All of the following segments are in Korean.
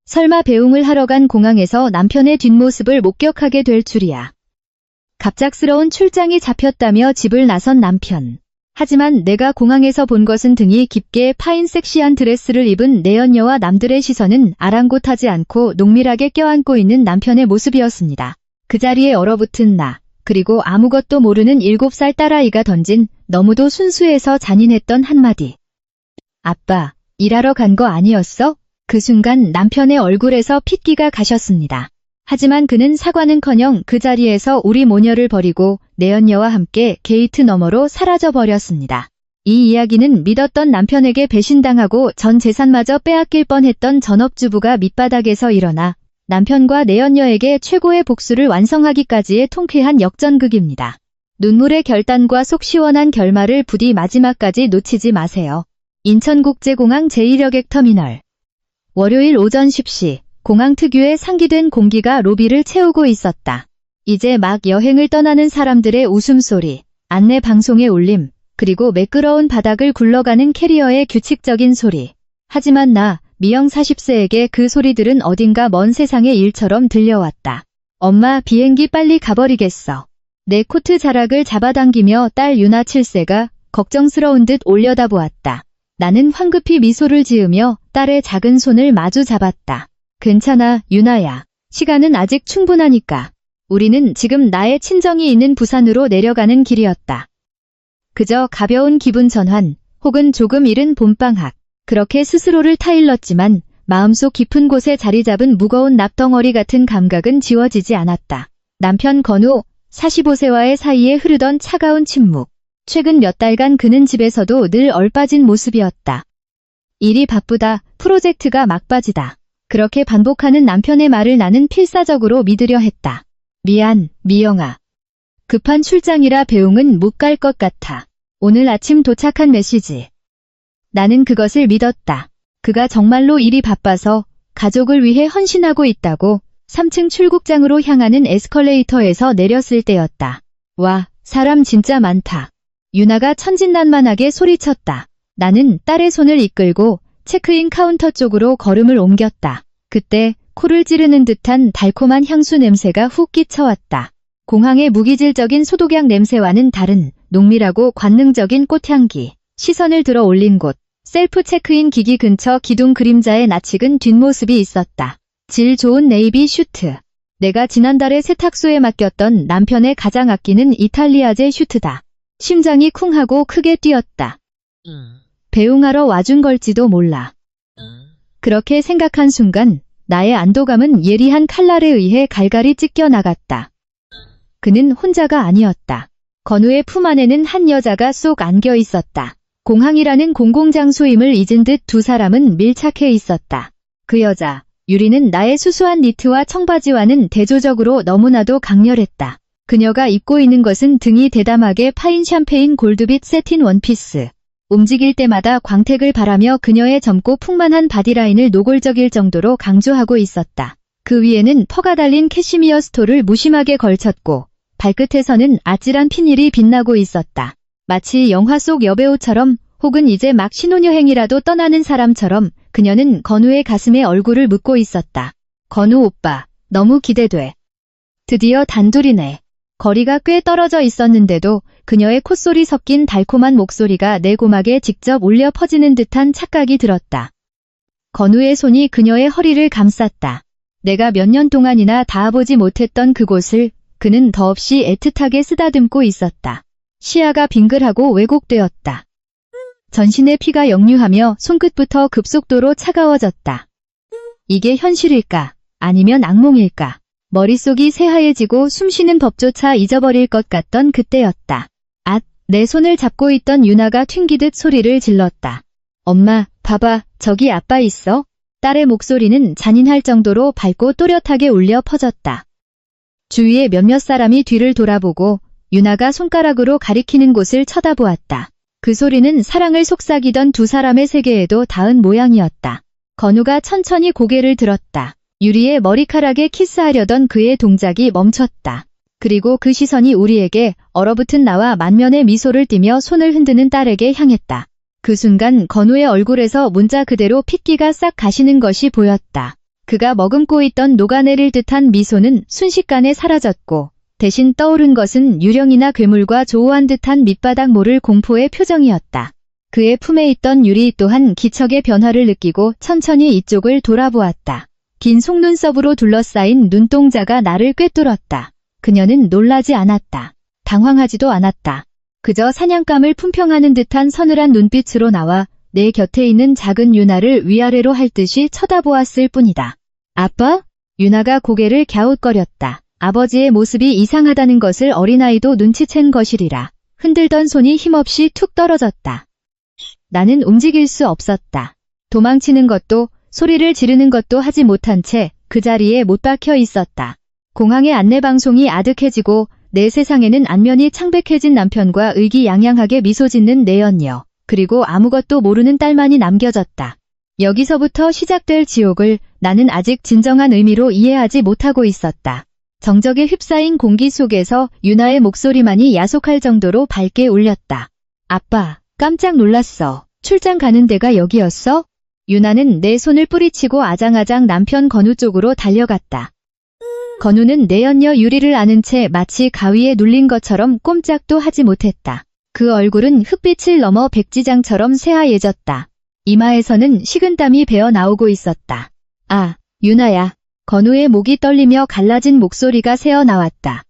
설마 배웅을 하러 간 공항에서 남편의 뒷모습을 목격하게 될 줄이야. 갑작스러운 출장이 잡혔다며 집을 나선 남편. 하지만 내가 공항에서 본 것은 등이 깊게 파인 섹시한 드레스를 입은 내연녀와 남들의 시선은 아랑곳하지 않고 농밀하게 껴안고 있는 남편의 모습이었습니다. 그 자리에 얼어붙은 나, 그리고 아무것도 모르는 7살 딸아이가 던진 너무도 순수해서 잔인했던 한마디. 아빠, 일하러 간 거 아니었어? 그 순간 남편의 얼굴에서 핏기가 가셨습니다. 하지만 그는 사과는커녕 그 자리에서 우리 모녀를 버리고 내연녀와 함께 게이트 너머로 사라져버렸습니다. 이 이야기는 믿었던 남편에게 배신당하고 전 재산마저 빼앗길 뻔했던 전업주부가 밑바닥에서 일어나 남편과 내연녀에게 최고의 복수를 완성하기까지의 통쾌한 역전극입니다. 눈물의 결단과 속 시원한 결말을 부디 마지막까지 놓치지 마세요. 인천국제공항 제1여객터미널. 월요일 오전 10시. 공항 특유의 상기된 공기가 로비를 채우고 있었다. 이제 막 여행을 떠나는 사람들의 웃음소리, 안내 방송의 울림, 그리고 매끄러운 바닥을 굴러가는 캐리어의 규칙적인 소리. 하지만 나, 미영 40세에게 그 소리들은 어딘가 먼 세상의 일처럼 들려왔다. 엄마, 비행기 빨리 가버리겠어. 내 코트 자락을 잡아당기며 딸 유나 7세가 걱정스러운 듯 올려다보았다. 나는 황급히 미소를 지으며 딸의 작은 손을 마주 잡았다. 괜찮아, 유나야. 시간은 아직 충분하니까. 우리는 지금 나의 친정이 있는 부산으로 내려가는 길이었다. 그저 가벼운 기분 전환, 혹은 조금 이른 봄방학. 그렇게 스스로를 타일렀지만 마음속 깊은 곳에 자리 잡은 무거운 납덩어리 같은 감각은 지워지지 않았다. 남편 건우, 45세와의 사이에 흐르던 차가운 침묵. 최근 몇 달간 그는 집에서도 늘 얼빠진 모습이었다. 일이 바쁘다, 프로젝트가 막바지다. 그렇게 반복하는 남편의 말을 나는 필사적으로 믿으려 했다. 미안, 미영아. 급한 출장이라 배웅은 못 갈 것 같아. 오늘 아침 도착한 메시지. 나는 그것을 믿었다. 그가 정말로 일이 바빠서 가족을 위해 헌신하고 있다고 3층 출국장으로 향하는 에스컬레이터에서 내렸을 때였다. 와, 사람 진짜 많다. 유나가 천진난만하게 소리쳤다. 나는 딸의 손을 이끌고 체크인 카운터 쪽으로 걸음을 옮겼다. 그때 코를 찌르는 듯한 달콤한 향수 냄새가 훅 끼쳐왔다. 공항의 무기질적인 소독약 냄새와는 다른 농밀하고 관능적인 꽃향기. 시선을 들어 올린 곳. 셀프 체크인 기기 근처 기둥 그림자에 낯익은 뒷모습이 있었다. 질 좋은 네이비 슈트. 내가 지난달에 세탁소에 맡겼던 남편의 가장 아끼는 이탈리아제 슈트다. 심장이 쿵하고 크게 뛰었다. 배웅하러 와준 걸지도 몰라. 그렇게 생각한 순간 나의 안도감은 예리한 칼날에 의해 갈갈이 찢겨 나갔다. 그는 혼자가 아니었다. 건우의 품 안에는 한 여자가 쏙 안겨 있었다. 공항이라는 공공장소임을 잊은 듯 두 사람은 밀착해 있었다. 그 여자, 유리는 나의 수수한 니트와 청바지와는 대조적으로 너무나도 강렬했다. 그녀가 입고 있는 것은 등이 대담하게 파인 샴페인 골드빛 세틴 원피스. 움직일 때마다 광택을 바라며 그녀의 젊고 풍만한 바디라인을 노골적일 정도로 강조하고 있었다. 그 위에는 퍼가 달린 캐시미어 스토를 무심하게 걸쳤고 발끝에서는 아찔한 핀일이 빛나고 있었다. 마치 영화 속 여배우처럼 혹은 이제 막 신혼여행이라도 떠나는 사람처럼 그녀는 건우의 가슴에 얼굴을 묻고 있었다. 건우 오빠, 너무 기대돼. 드디어 단둘이네. 거리가 꽤 떨어져 있었는데도 그녀의 콧소리 섞인 달콤한 목소리가 내 고막에 직접 울려 퍼지는 듯한 착각이 들었다. 건우의 손이 그녀의 허리를 감쌌다. 내가 몇 년 동안이나 닿아보지 못했던 그곳을 그는 더없이 애틋하게 쓰다듬고 있었다. 시야가 빙글하고 왜곡되었다. 전신의 피가 역류하며 손끝부터 급속도로 차가워졌다. 이게 현실일까? 아니면 악몽일까? 머릿속이 새하얘지고 숨쉬는 법조차 잊어버릴 것 같던 그때였다. 내 손을 잡고 있던 유나가 튕기듯 소리를 질렀다. 엄마, 봐봐, 저기 아빠 있어? 딸의 목소리는 잔인할 정도로 밝고 또렷하게 울려 퍼졌다. 주위에 몇몇 사람이 뒤를 돌아보고 유나가 손가락으로 가리키는 곳을 쳐다보았다. 그 소리는 사랑을 속삭이던 두 사람의 세계에도 닿은 모양이었다. 건우가 천천히 고개를 들었다. 유리의 머리카락에 키스하려던 그의 동작이 멈췄다. 그리고 그 시선이 우리에게 얼어붙은 나와 만면의 미소를 띠며 손을 흔드는 딸에게 향했다. 그 순간 건우의 얼굴에서 문자 그대로 핏기가 싹 가시는 것이 보였다. 그가 머금고 있던 녹아내릴 듯한 미소는 순식간에 사라졌고 대신 떠오른 것은 유령이나 괴물과 조우한 듯한 밑바닥 모를 공포의 표정이었다. 그의 품에 있던 유리 또한 기척의 변화를 느끼고 천천히 이쪽을 돌아보았다. 긴 속눈썹으로 둘러싸인 눈동자가 나를 꿰뚫었다. 그녀는 놀라지 않았다. 당황하지도 않았다. 그저 사냥감을 품평하는 듯한 서늘한 눈빛으로 나와 내 곁에 있는 작은 유나를 위아래로 핥듯이 쳐다보았을 뿐이다. 아빠? 유나가 고개를 갸웃거렸다. 아버지의 모습이 이상하다는 것을 어린아이도 눈치챈 것이리라. 흔들던 손이 힘없이 툭 떨어졌다. 나는 움직일 수 없었다. 도망치는 것도 소리를 지르는 것도 하지 못한 채 그 자리에 못 박혀 있었다. 공항의 안내방송이 아득해지고 내 세상에는 안면이 창백해진 남편과 의기양양하게 미소 짓는 내연녀, 그리고 아무것도 모르는 딸만이 남겨졌다. 여기서부터 시작될 지옥을 나는 아직 진정한 의미로 이해하지 못하고 있었다. 정적에 휩싸인 공기 속에서 유나의 목소리만이 야속할 정도로 밝게 울렸다. 아빠, 깜짝 놀랐어. 출장 가는 데가 여기였어? 유나는 내 손을 뿌리치고 아장아장 남편 건우 쪽으로 달려갔다. 건우는 내연녀 유리를 아는 채 마치 가위에 눌린 것처럼 꼼짝도 하지 못했다. 그 얼굴은 흑빛을 넘어 백지장처럼 새하얘졌다. 이마에서는 식은땀이 배어 나오고 있었다. 아, 유나야. 건우의 목이 떨리며 갈라진 목소리가 새어나왔다.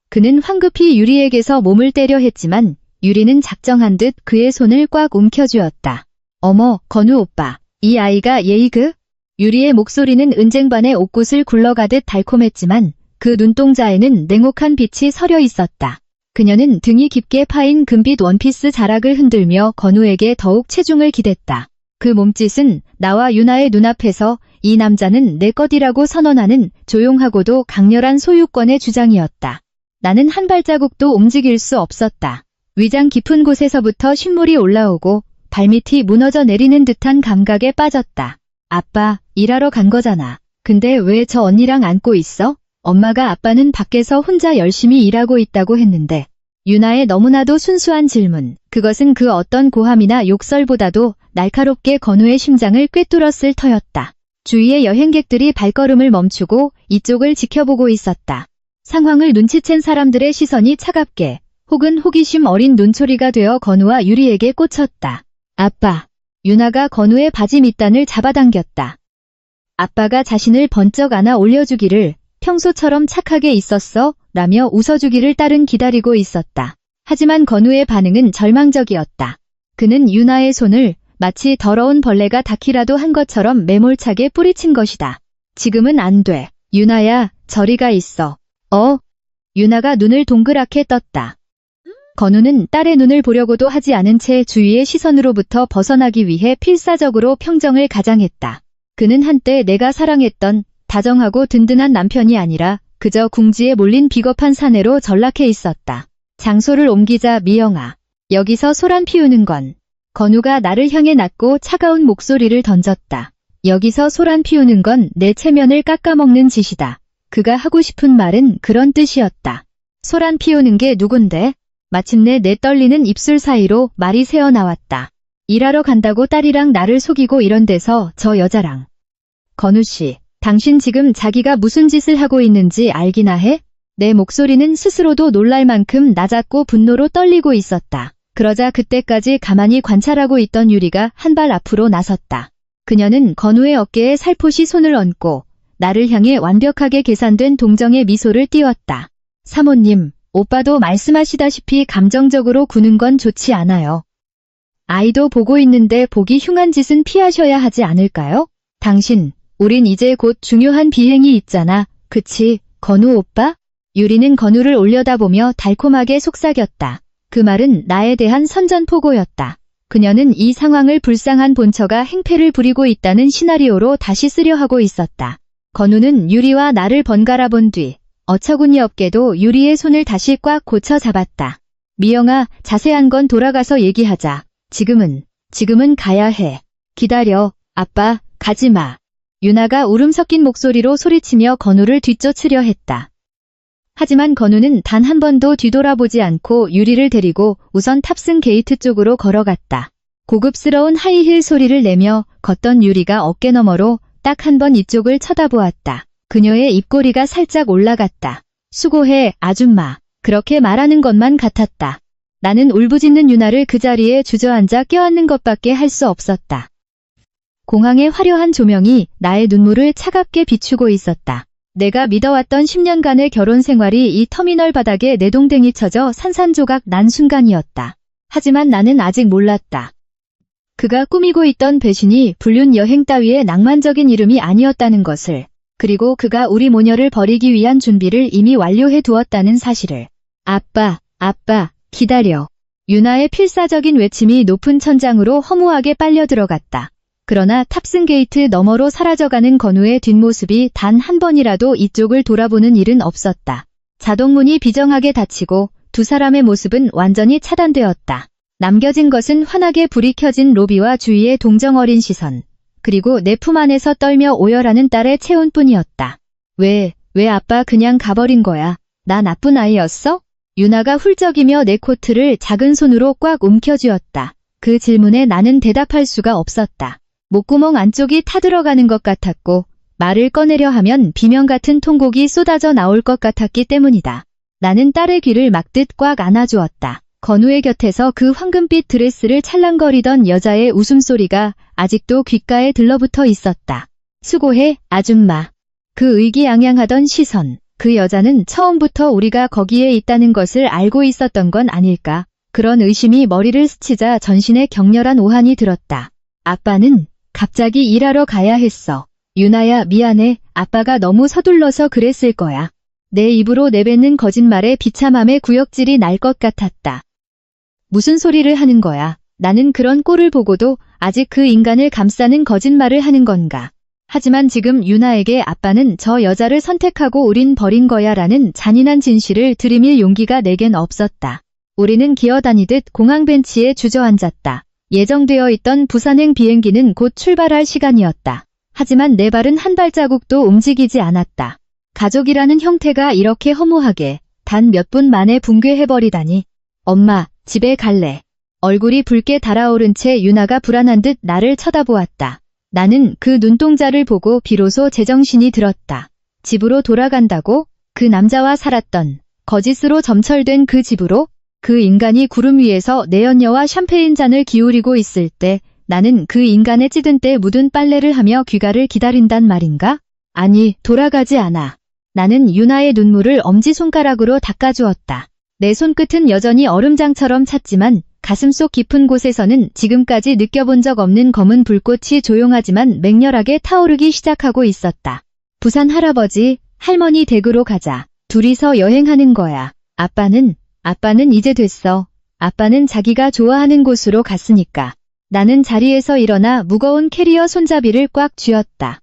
그는 황급히 유리에게서 몸을 떼려 했지만 유리는 작정한 듯 그의 손을 꽉 움켜쥐었다. 어머, 건우 오빠. 이 아이가 예이그? 유리의 목소리는 은쟁반의 옥굿을 굴러가듯 달콤했지만 그 눈동자에는 냉혹한 빛이 서려 있었다. 그녀는 등이 깊게 파인 금빛 원피스 자락을 흔들며 건우에게 더욱 체중을 기댔다. 그 몸짓은 나와 유나의 눈앞에서 이 남자는 내 것이라고 선언하는 조용하고도 강렬한 소유권의 주장이었다. 나는 한 발자국도 움직일 수 없었다. 위장 깊은 곳에서부터 신물이 올라오고 발밑이 무너져 내리는 듯한 감각에 빠졌다. 아빠, 일하러 간 거잖아. 근데 왜 저 언니랑 안고 있어? 엄마가 아빠는 밖에서 혼자 열심히 일하고 있다고 했는데. 유나의 너무나도 순수한 질문. 그것은 그 어떤 고함이나 욕설보다도 날카롭게 건우의 심장을 꿰뚫었을 터였다. 주위의 여행객들이 발걸음을 멈추고 이쪽을 지켜보고 있었다. 상황을 눈치챈 사람들의 시선이 차갑게 혹은 호기심 어린 눈초리가 되어 건우와 유리에게 꽂혔다. 아빠. 유나가 건우의 바지 밑단을 잡아당겼다. 아빠가 자신을 번쩍 안아 올려주기를 평소처럼 착하게 있었어? 라며 웃어주기를 딸은 기다리고 있었다. 하지만 건우의 반응은 절망적이었다. 그는 유나의 손을 마치 더러운 벌레가 닿기라도 한 것처럼 매몰차게 뿌리친 것이다. 지금은 안 돼. 유나야, 저리 가 있어. 유나가 눈을 동그랗게 떴다. 건우는 딸의 눈을 보려고도 하지 않은 채 주위의 시선으로부터 벗어나기 위해 필사적으로 평정을 가장했다. 그는 한때 내가 사랑했던 다정하고 든든한 남편이 아니라 그저 궁지에 몰린 비겁한 사내로 전락해 있었다. 장소를 옮기자 미영아. 여기서 소란 피우는 건. 건우가 나를 향해 낮고 차가운 목소리를 던졌다. 여기서 소란 피우는 건 내 체면을 깎아먹는 짓이다. 그가 하고 싶은 말은 그런 뜻이었다. 소란 피우는 게 누군데? 마침내 내 떨리는 입술 사이로 말이 새어나왔다. 일하러 간다고 딸이랑 나를 속이고 이런 데서 저 여자랑. 건우씨, 당신 지금 자기가 무슨 짓을 하고 있는지 알기나 해? 내 목소리는 스스로도 놀랄 만큼 낮았고 분노로 떨리고 있었다. 그러자 그때까지 가만히 관찰하고 있던 유리가 한 발 앞으로 나섰다. 그녀는 건우의 어깨에 살포시 손을 얹고 나를 향해 완벽하게 계산된 동정의 미소를 띄웠다. 사모님, 오빠도 말씀하시다시피 감정적으로 구는 건 좋지 않아요. 아이도 보고 있는데 보기 흉한 짓은 피하셔야 하지 않을까요? 당신, 우린 이제 곧 중요한 비행이 있잖아. 그치, 건우 오빠? 유리는 건우를 올려다보며 달콤하게 속삭였다. 그 말은 나에 대한 선전포고였다. 그녀는 이 상황을 불쌍한 본처가 행패를 부리고 있다는 시나리오로 다시 쓰려 하고 있었다. 건우는 유리와 나를 번갈아 본 뒤 어처구니 없게도 유리의 손을 다시 꽉 고쳐 잡았다. 미영아, 자세한 건 돌아가서 얘기하자. 지금은 가야 해. 기다려. 아빠, 가지마. 유나가 울음 섞인 목소리로 소리치며 건우를 뒤쫓으려 했다. 하지만 건우는 단 한 번도 뒤돌아보지 않고 유리를 데리고 우선 탑승 게이트 쪽으로 걸어갔다. 고급스러운 하이힐 소리를 내며 걷던 유리가 어깨너머로 딱 한 번 이쪽을 쳐다보았다. 그녀의 입꼬리가 살짝 올라갔다. 수고해, 아줌마. 그렇게 말하는 것만 같았다. 나는 울부짖는 유나를 그 자리에 주저앉아 껴안는 것밖에 할 수 없었다. 공항의 화려한 조명이 나의 눈물을 차갑게 비추고 있었다. 내가 믿어왔던 10년간의 결혼 생활이 이 터미널 바닥에 내동댕이 쳐져 산산조각 난 순간이었다. 하지만 나는 아직 몰랐다. 그가 꾸미고 있던 배신이 불륜 여행 따위의 낭만적인 이름이 아니었다는 것을, 그리고 그가 우리 모녀를 버리기 위한 준비를 이미 완료해 두었다는 사실을. 아빠, 아빠, 기다려. 유나의 필사적인 외침이 높은 천장으로 허무하게 빨려 들어갔다. 그러나 탑승 게이트 너머로 사라져가는 건우의 뒷모습이 단 한 번이라도 이쪽을 돌아보는 일은 없었다. 자동문이 비정하게 닫히고 두 사람의 모습은 완전히 차단되었다. 남겨진 것은 환하게 불이 켜진 로비와 주위의 동정 어린 시선, 그리고 내 품 안에서 떨며 오열하는 딸의 체온뿐이었다. 왜 아빠 그냥 가버린 거야? 나 나쁜 아이였어? 유나가 훌쩍이며 내 코트를 작은 손으로 꽉 움켜쥐었다. 그 질문에 나는 대답할 수가 없었다. 목구멍 안쪽이 타들어가는 것 같았고 말을 꺼내려 하면 비명 같은 통곡이 쏟아져 나올 것 같았기 때문이다. 나는 딸의 귀를 막듯 꽉 안아주었다. 건우의 곁에서 그 황금빛 드레스를 찰랑거리던 여자의 웃음소리가 아직도 귓가에 들러붙어 있었다. 수고해, 아줌마. 그 의기양양하던 시선, 그 여자는 처음부터 우리가 거기에 있다는 것을 알고 있었던 건 아닐까. 그런 의심이 머리를 스치자 전신에 격렬한 오한이 들었다. 아빠는 갑자기 일하러 가야 했어. 유나야, 미안해. 아빠가 너무 서둘러서 그랬을 거야. 내 입으로 내뱉는 거짓말에 비참함의 구역질이 날 것 같았다. 무슨 소리를 하는 거야? 나는 그런 꼴을 보고도 아직 그 인간을 감싸는 거짓말을 하는 건가? 하지만 지금 유나에게 아빠는 저 여자를 선택하고 우린 버린 거야 라는 잔인한 진실을 들이밀 용기가 내겐 없었다. 우리는 기어다니듯 공항 벤치에 주저앉았다. 예정되어 있던 부산행 비행기는 곧 출발할 시간이었다. 하지만 내 발은 한 발자국도 움직이지 않았다. 가족이라는 형태가 이렇게 허무하게 단 몇 분 만에 붕괴해버리다니. 엄마, 집에 갈래. 얼굴이 붉게 달아오른 채 유나가 불안한 듯 나를 쳐다보았다. 나는 그 눈동자를 보고 비로소 제정신이 들었다. 집으로 돌아간다고? 그 남자와 살았던, 거짓으로 점철된 그 집으로? 그 인간이 구름 위에서 내연녀와 샴페인 잔을 기울이고 있을 때 나는 그 인간의 찌든 때 묻은 빨래를 하며 귀가를 기다린단 말인가? 아니, 돌아가지 않아. 나는 유나의 눈물을 엄지손가락으로 닦아주었다. 내 손끝은 여전히 얼음장처럼 찼지만 가슴속 깊은 곳에서는 지금까지 느껴본 적 없는 검은 불꽃이 조용하지만 맹렬하게 타오르기 시작하고 있었다. 부산 할아버지, 할머니 댁으로 가자. 둘이서 여행하는 거야. 아빠는 이제 됐어. 아빠는 자기가 좋아하는 곳으로 갔으니까. 나는 자리에서 일어나 무거운 캐리어 손잡이를 꽉 쥐었다.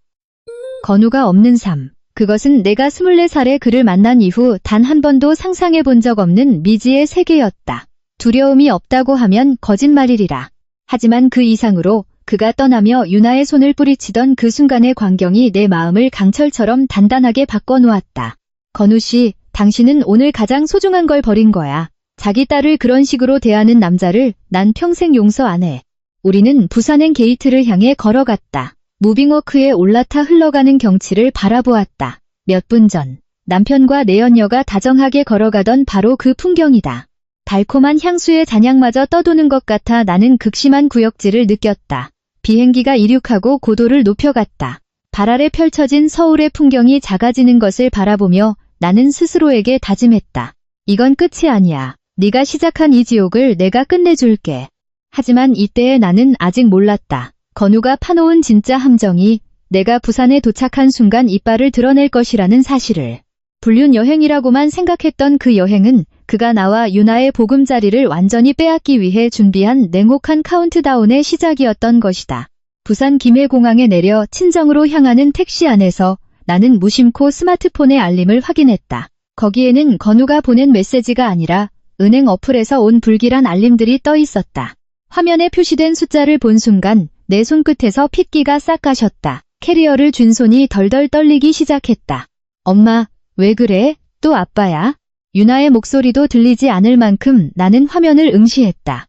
건우가 없는 삶. 그것은 내가 24살에 그를 만난 이후 단 한 번도 상상해 본 적 없는 미지의 세계였다. 두려움이 없다고 하면 거짓말이리라. 하지만 그 이상으로 그가 떠나며 유나의 손을 뿌리치던 그 순간의 광경이 내 마음을 강철처럼 단단하게 바꿔놓았다. 건우 씨, 당신은 오늘 가장 소중한 걸 버린 거야. 자기 딸을 그런 식으로 대하는 남자를 난 평생 용서 안 해. 우리는 부산행 게이트를 향해 걸어갔다. 무빙워크에 올라타 흘러가는 경치를 바라보았다. 몇 분 전, 남편과 내연녀가 다정하게 걸어가던 바로 그 풍경이다. 달콤한 향수의 잔향마저 떠도는 것 같아 나는 극심한 구역질을 느꼈다. 비행기가 이륙하고 고도를 높여갔다. 발 아래 펼쳐진 서울의 풍경이 작아지는 것을 바라보며 나는 스스로에게 다짐했다. 이건 끝이 아니야. 네가 시작한 이 지옥을 내가 끝내줄게. 하지만 이때의 나는 아직 몰랐다. 건우가 파놓은 진짜 함정이 내가 부산에 도착한 순간 이빨을 드러낼 것이라는 사실을. 불륜 여행이라고만 생각했던 그 여행은 그가 나와 유나의 보금자리를 완전히 빼앗기 위해 준비한 냉혹한 카운트다운의 시작이었던 것이다. 부산 김해공항에 내려 친정으로 향하는 택시 안에서 나는 무심코 스마트폰의 알림을 확인했다. 거기에는 건우가 보낸 메시지가 아니라 은행 어플에서 온 불길한 알림들이 떠 있었다. 화면에 표시된 숫자를 본 순간 내 손끝에서 핏기가 싹 가셨다. 캐리어를 쥔 손이 덜덜 떨리기 시작했다. 엄마, 왜 그래? 또 아빠야? 유나의 목소리도 들리지 않을 만큼 나는 화면을 응시했다.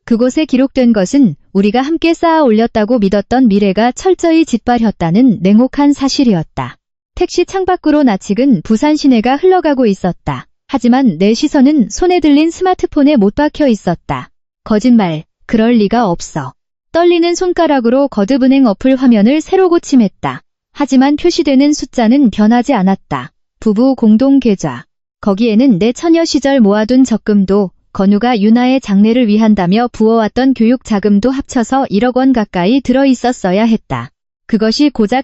그곳에 기록된 것은 우리가 함께 쌓아 올렸다고 믿었던 미래가 철저히 짓밟혔다는 냉혹한 사실이었다. 택시 창밖으로 나측은 부산 시내가 흘러가고 있었다. 하지만 내 시선은 손에 들린 스마트폰에 못 박혀 있었다. 거짓말, 그럴 리가 없어. 떨리는 손가락으로 거듭은행 어플 화면을 새로 고침했다. 하지만 표시되는 숫자는 변하지 않았다. 부부 공동 계좌. 거기에는 내 처녀 시절 모아둔 적금도 건우가 유나의 장례를 위한다며 부어왔던 교육 자금도 합쳐서 1억 원 가까이 들어있었어야 했다. 그것이 고작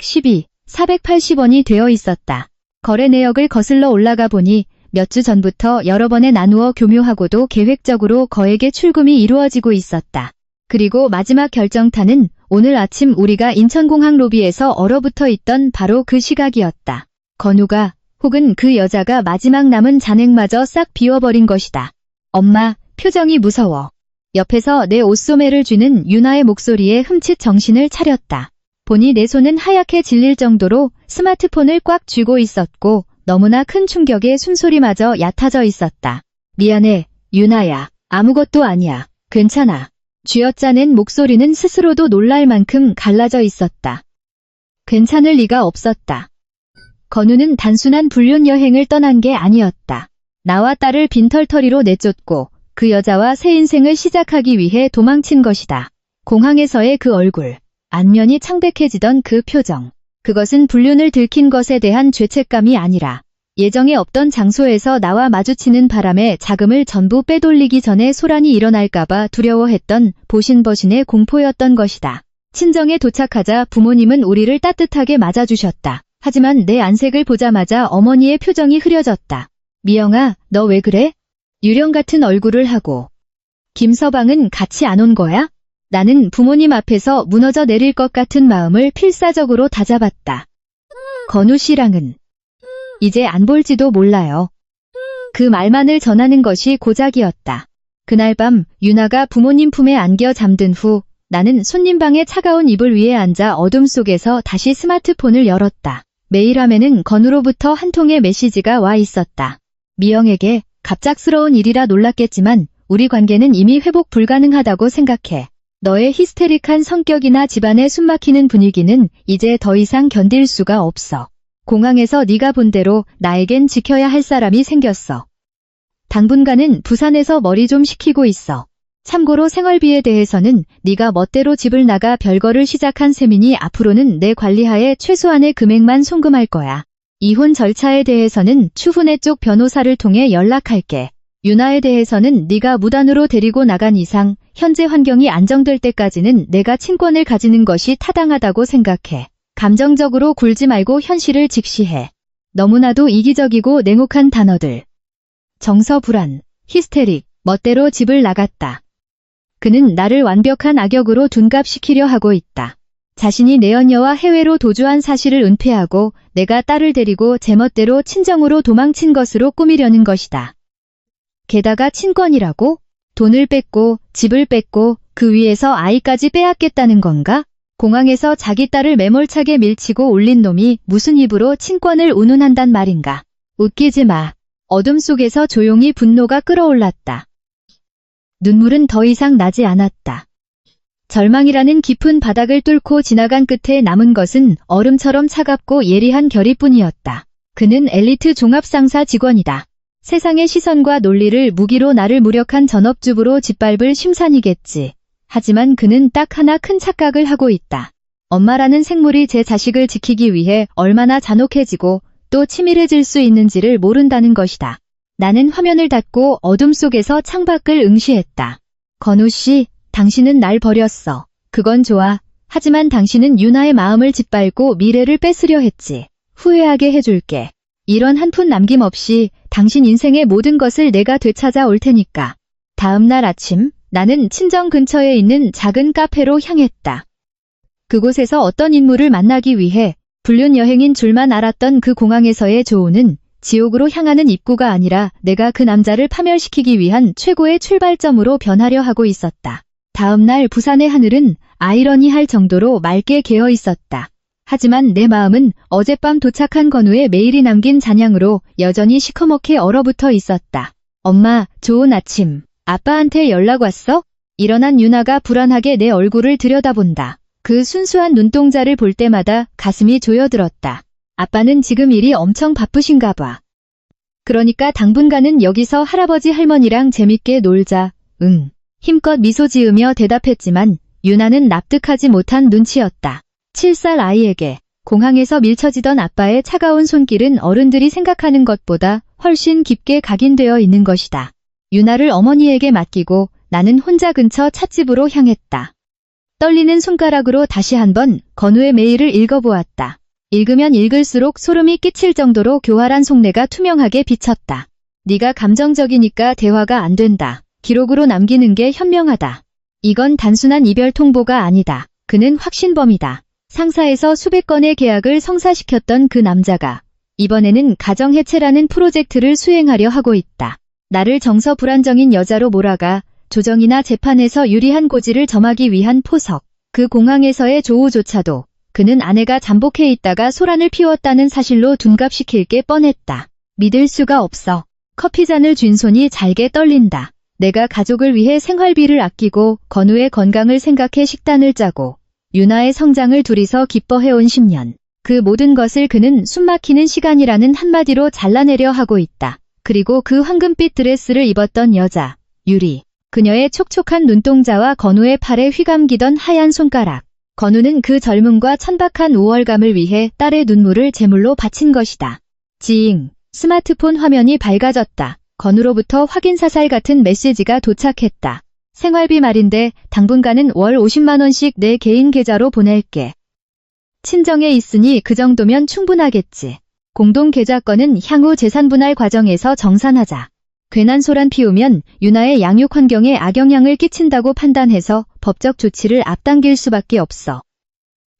480원이 되어 있었다. 거래 내역을 거슬러 올라가 보니 몇 주 전부터 여러 번에 나누어 교묘하고도 계획적으로 거액의 출금이 이루어지고 있었다. 그리고 마지막 결정타는 오늘 아침 우리가 인천공항 로비에서 얼어붙어 있던 바로 그 시각이었다. 건우가 혹은 그 여자가 마지막 남은 잔액마저 싹 비워버린 것이다. 엄마, 표정이 무서워. 옆에서 내 옷소매를 쥐는 유나의 목소리에 흠칫 정신을 차렸다. 보니 내 손은 하얗게 질릴 정도로 스마트폰을 꽉 쥐고 있었고 너무나 큰 충격에 숨소리마저 얕아져 있었다. 미안해, 유나야. 아무것도 아니야. 괜찮아. 쥐어짜낸 목소리는 스스로도 놀랄 만큼 갈라져 있었다. 괜찮을 리가 없었다. 건우는 단순한 불륜 여행을 떠난 게 아니었다. 나와 딸을 빈털터리로 내쫓고 그 여자와 새 인생을 시작하기 위해 도망친 것이다. 공항에서의 그 얼굴, 안면이 창백해지던 그 표정. 그것은 불륜을 들킨 것에 대한 죄책감이 아니라 예정에 없던 장소에서 나와 마주치는 바람에 자금을 전부 빼돌리기 전에 소란이 일어날까봐 두려워했던 보신버신의 공포였던 것이다. 친정에 도착하자 부모님은 우리를 따뜻하게 맞아주셨다. 하지만 내 안색을 보자마자 어머니의 표정이 흐려졌다. 미영아, 너 왜 그래? 유령 같은 얼굴을 하고. 김서방은 같이 안 온 거야? 나는 부모님 앞에서 무너져 내릴 것 같은 마음을 필사적으로 다잡았다. 건우 씨랑은 이제 안 볼지도 몰라요. 그 말만을 전하는 것이 고작이었다. 그날 밤 유나가 부모님 품에 안겨 잠든 후 나는 손님방의 차가운 이불 위에 앉아 어둠 속에서 다시 스마트폰을 열었다. 메일함에는 건우로부터 한 통의 메시지가 와 있었다. 미영에게 갑작스러운 일이라 놀랐겠지만 우리 관계는 이미 회복 불가능하다고 생각해. 너의 히스테릭한 성격이나 집안의 숨막히는 분위기는 이제 더 이상 견딜 수가 없어. 공항에서 네가 본 대로 나에겐 지켜야 할 사람이 생겼어. 당분간은 부산에서 머리 좀 식히고 있어. 참고로 생활비에 대해서는 네가 멋대로 집을 나가 별거를 시작한 셈이니 앞으로는 내 관리하에 최소한의 금액만 송금할 거야. 이혼 절차에 대해서는 추후내 쪽 변호사를 통해 연락할게. 유나에 대해서는 네가 무단으로 데리고 나간 이상 현재 환경이 안정될 때까지는 내가 친권을 가지는 것이 타당하다고 생각해. 감정적으로 굴지 말고 현실을 직시해. 너무나도 이기적이고 냉혹한 단어들. 정서불안, 히스테릭, 멋대로 집을 나갔다. 그는 나를 완벽한 악역으로 둔갑시키려 하고 있다. 자신이 내연녀와 해외로 도주한 사실을 은폐하고 내가 딸을 데리고 제멋대로 친정으로 도망친 것으로 꾸미려는 것이다. 게다가 친권이라고? 돈을 뺐고 집을 뺐고 그 위에서 아이까지 빼앗겠다는 건가? 공항에서 자기 딸을 매몰차게 밀치고 올린 놈이 무슨 입으로 친권을 운운한단 말인가? 웃기지 마. 어둠 속에서 조용히 분노가 끓어올랐다. 눈물은 더 이상 나지 않았다. 절망이라는 깊은 바닥을 뚫고 지나간 끝에 남은 것은 얼음처럼 차갑고 예리한 결의뿐이었다. 그는 엘리트 종합상사 직원이다. 세상의 시선과 논리를 무기로 나를 무력한 전업주부로 짓밟을 심산이겠지. 하지만 그는 딱 하나 큰 착각을 하고 있다. 엄마라는 생물이 제 자식을 지키기 위해 얼마나 잔혹해지고 또 치밀해질 수 있는지를 모른다는 것이다. 나는 화면을 닫고 어둠 속에서 창밖을 응시했다. 건우 씨, 당신은 날 버렸어. 그건 좋아. 하지만 당신은 유나의 마음을 짓밟고 미래를 뺏으려 했지. 후회하게 해줄게. 이런 한 푼 남김없이 당신 인생의 모든 것을 내가 되찾아 올 테니까. 다음 날 아침, 나는 친정 근처에 있는 작은 카페로 향했다. 그곳에서 어떤 인물을 만나기 위해 불륜 여행인 줄만 알았던 그 공항에서의 조우는 지옥으로 향하는 입구가 아니라 내가 그 남자를 파멸시키기 위한 최고의 출발점으로 변하려 하고 있었다. 다음 날 부산의 하늘은 아이러니할 정도로 맑게 개어 있었다. 하지만 내 마음은 어젯밤 도착한 건우의 메일이 남긴 잔향으로 여전히 시커멓게 얼어붙어 있었다. 엄마, 좋은 아침. 아빠한테 연락 왔어? 일어난 유나가 불안하게 내 얼굴을 들여다본다. 그 순수한 눈동자를 볼 때마다 가슴이 조여들었다. 아빠는 지금 일이 엄청 바쁘신가 봐. 그러니까 당분간은 여기서 할아버지 할머니랑 재밌게 놀자. 응. 힘껏 미소 지으며 대답했지만 유나는 납득하지 못한 눈치였다. 7살 아이에게 공항에서 밀쳐지던 아빠의 차가운 손길은 어른들이 생각하는 것보다 훨씬 깊게 각인되어 있는 것이다. 유나를 어머니에게 맡기고 나는 혼자 근처 찻집으로 향했다. 떨리는 손가락으로 다시 한번 건우의 메일을 읽어보았다. 읽으면 읽을수록 소름이 끼칠 정도로 교활한 속내가 투명하게 비쳤다. 네가 감정적이니까 대화가 안 된다. 기록으로 남기는 게 현명하다. 이건 단순한 이별 통보가 아니다. 그는 확신범이다. 상사에서 수백 건의 계약을 성사시켰던 그 남자가 이번에는 가정해체라는 프로젝트를 수행하려 하고 있다. 나를 정서불안정인 여자로 몰아가 조정이나 재판에서 유리한 고지를 점하기 위한 포석. 그 공항에서의 조우조차도 그는 아내가 잠복해 있다가 소란을 피웠다는 사실로 둔갑시킬 게 뻔했다. 믿을 수가 없어. 커피잔을 쥔 손이 잘게 떨린다. 내가 가족을 위해 생활비를 아끼고 건우의 건강을 생각해 식단을 짜고 유나의 성장을 둘이서 기뻐해온 10년. 그 모든 것을 그는 숨막히는 시간이라는 한마디로 잘라내려 하고 있다. 그리고 그 황금빛 드레스를 입었던 여자, 유리. 그녀의 촉촉한 눈동자와 건우의 팔에 휘감기던 하얀 손가락. 건우는 그 젊음과 천박한 우월감을 위해 딸의 눈물을 제물로 바친 것이다. 지잉. 스마트폰 화면이 밝아졌다. 건우로부터 확인사살 같은 메시지가 도착했다. 생활비 말인데 당분간은 월 50만 원씩 내 개인 계좌로 보낼게. 친정에 있으니 그 정도면 충분하겠지. 공동 계좌권은 향후 재산 분할 과정에서 정산하자. 괜한 소란 피우면 유나의 양육 환경에 악영향을 끼친다고 판단해서 법적 조치를 앞당길 수밖에 없어.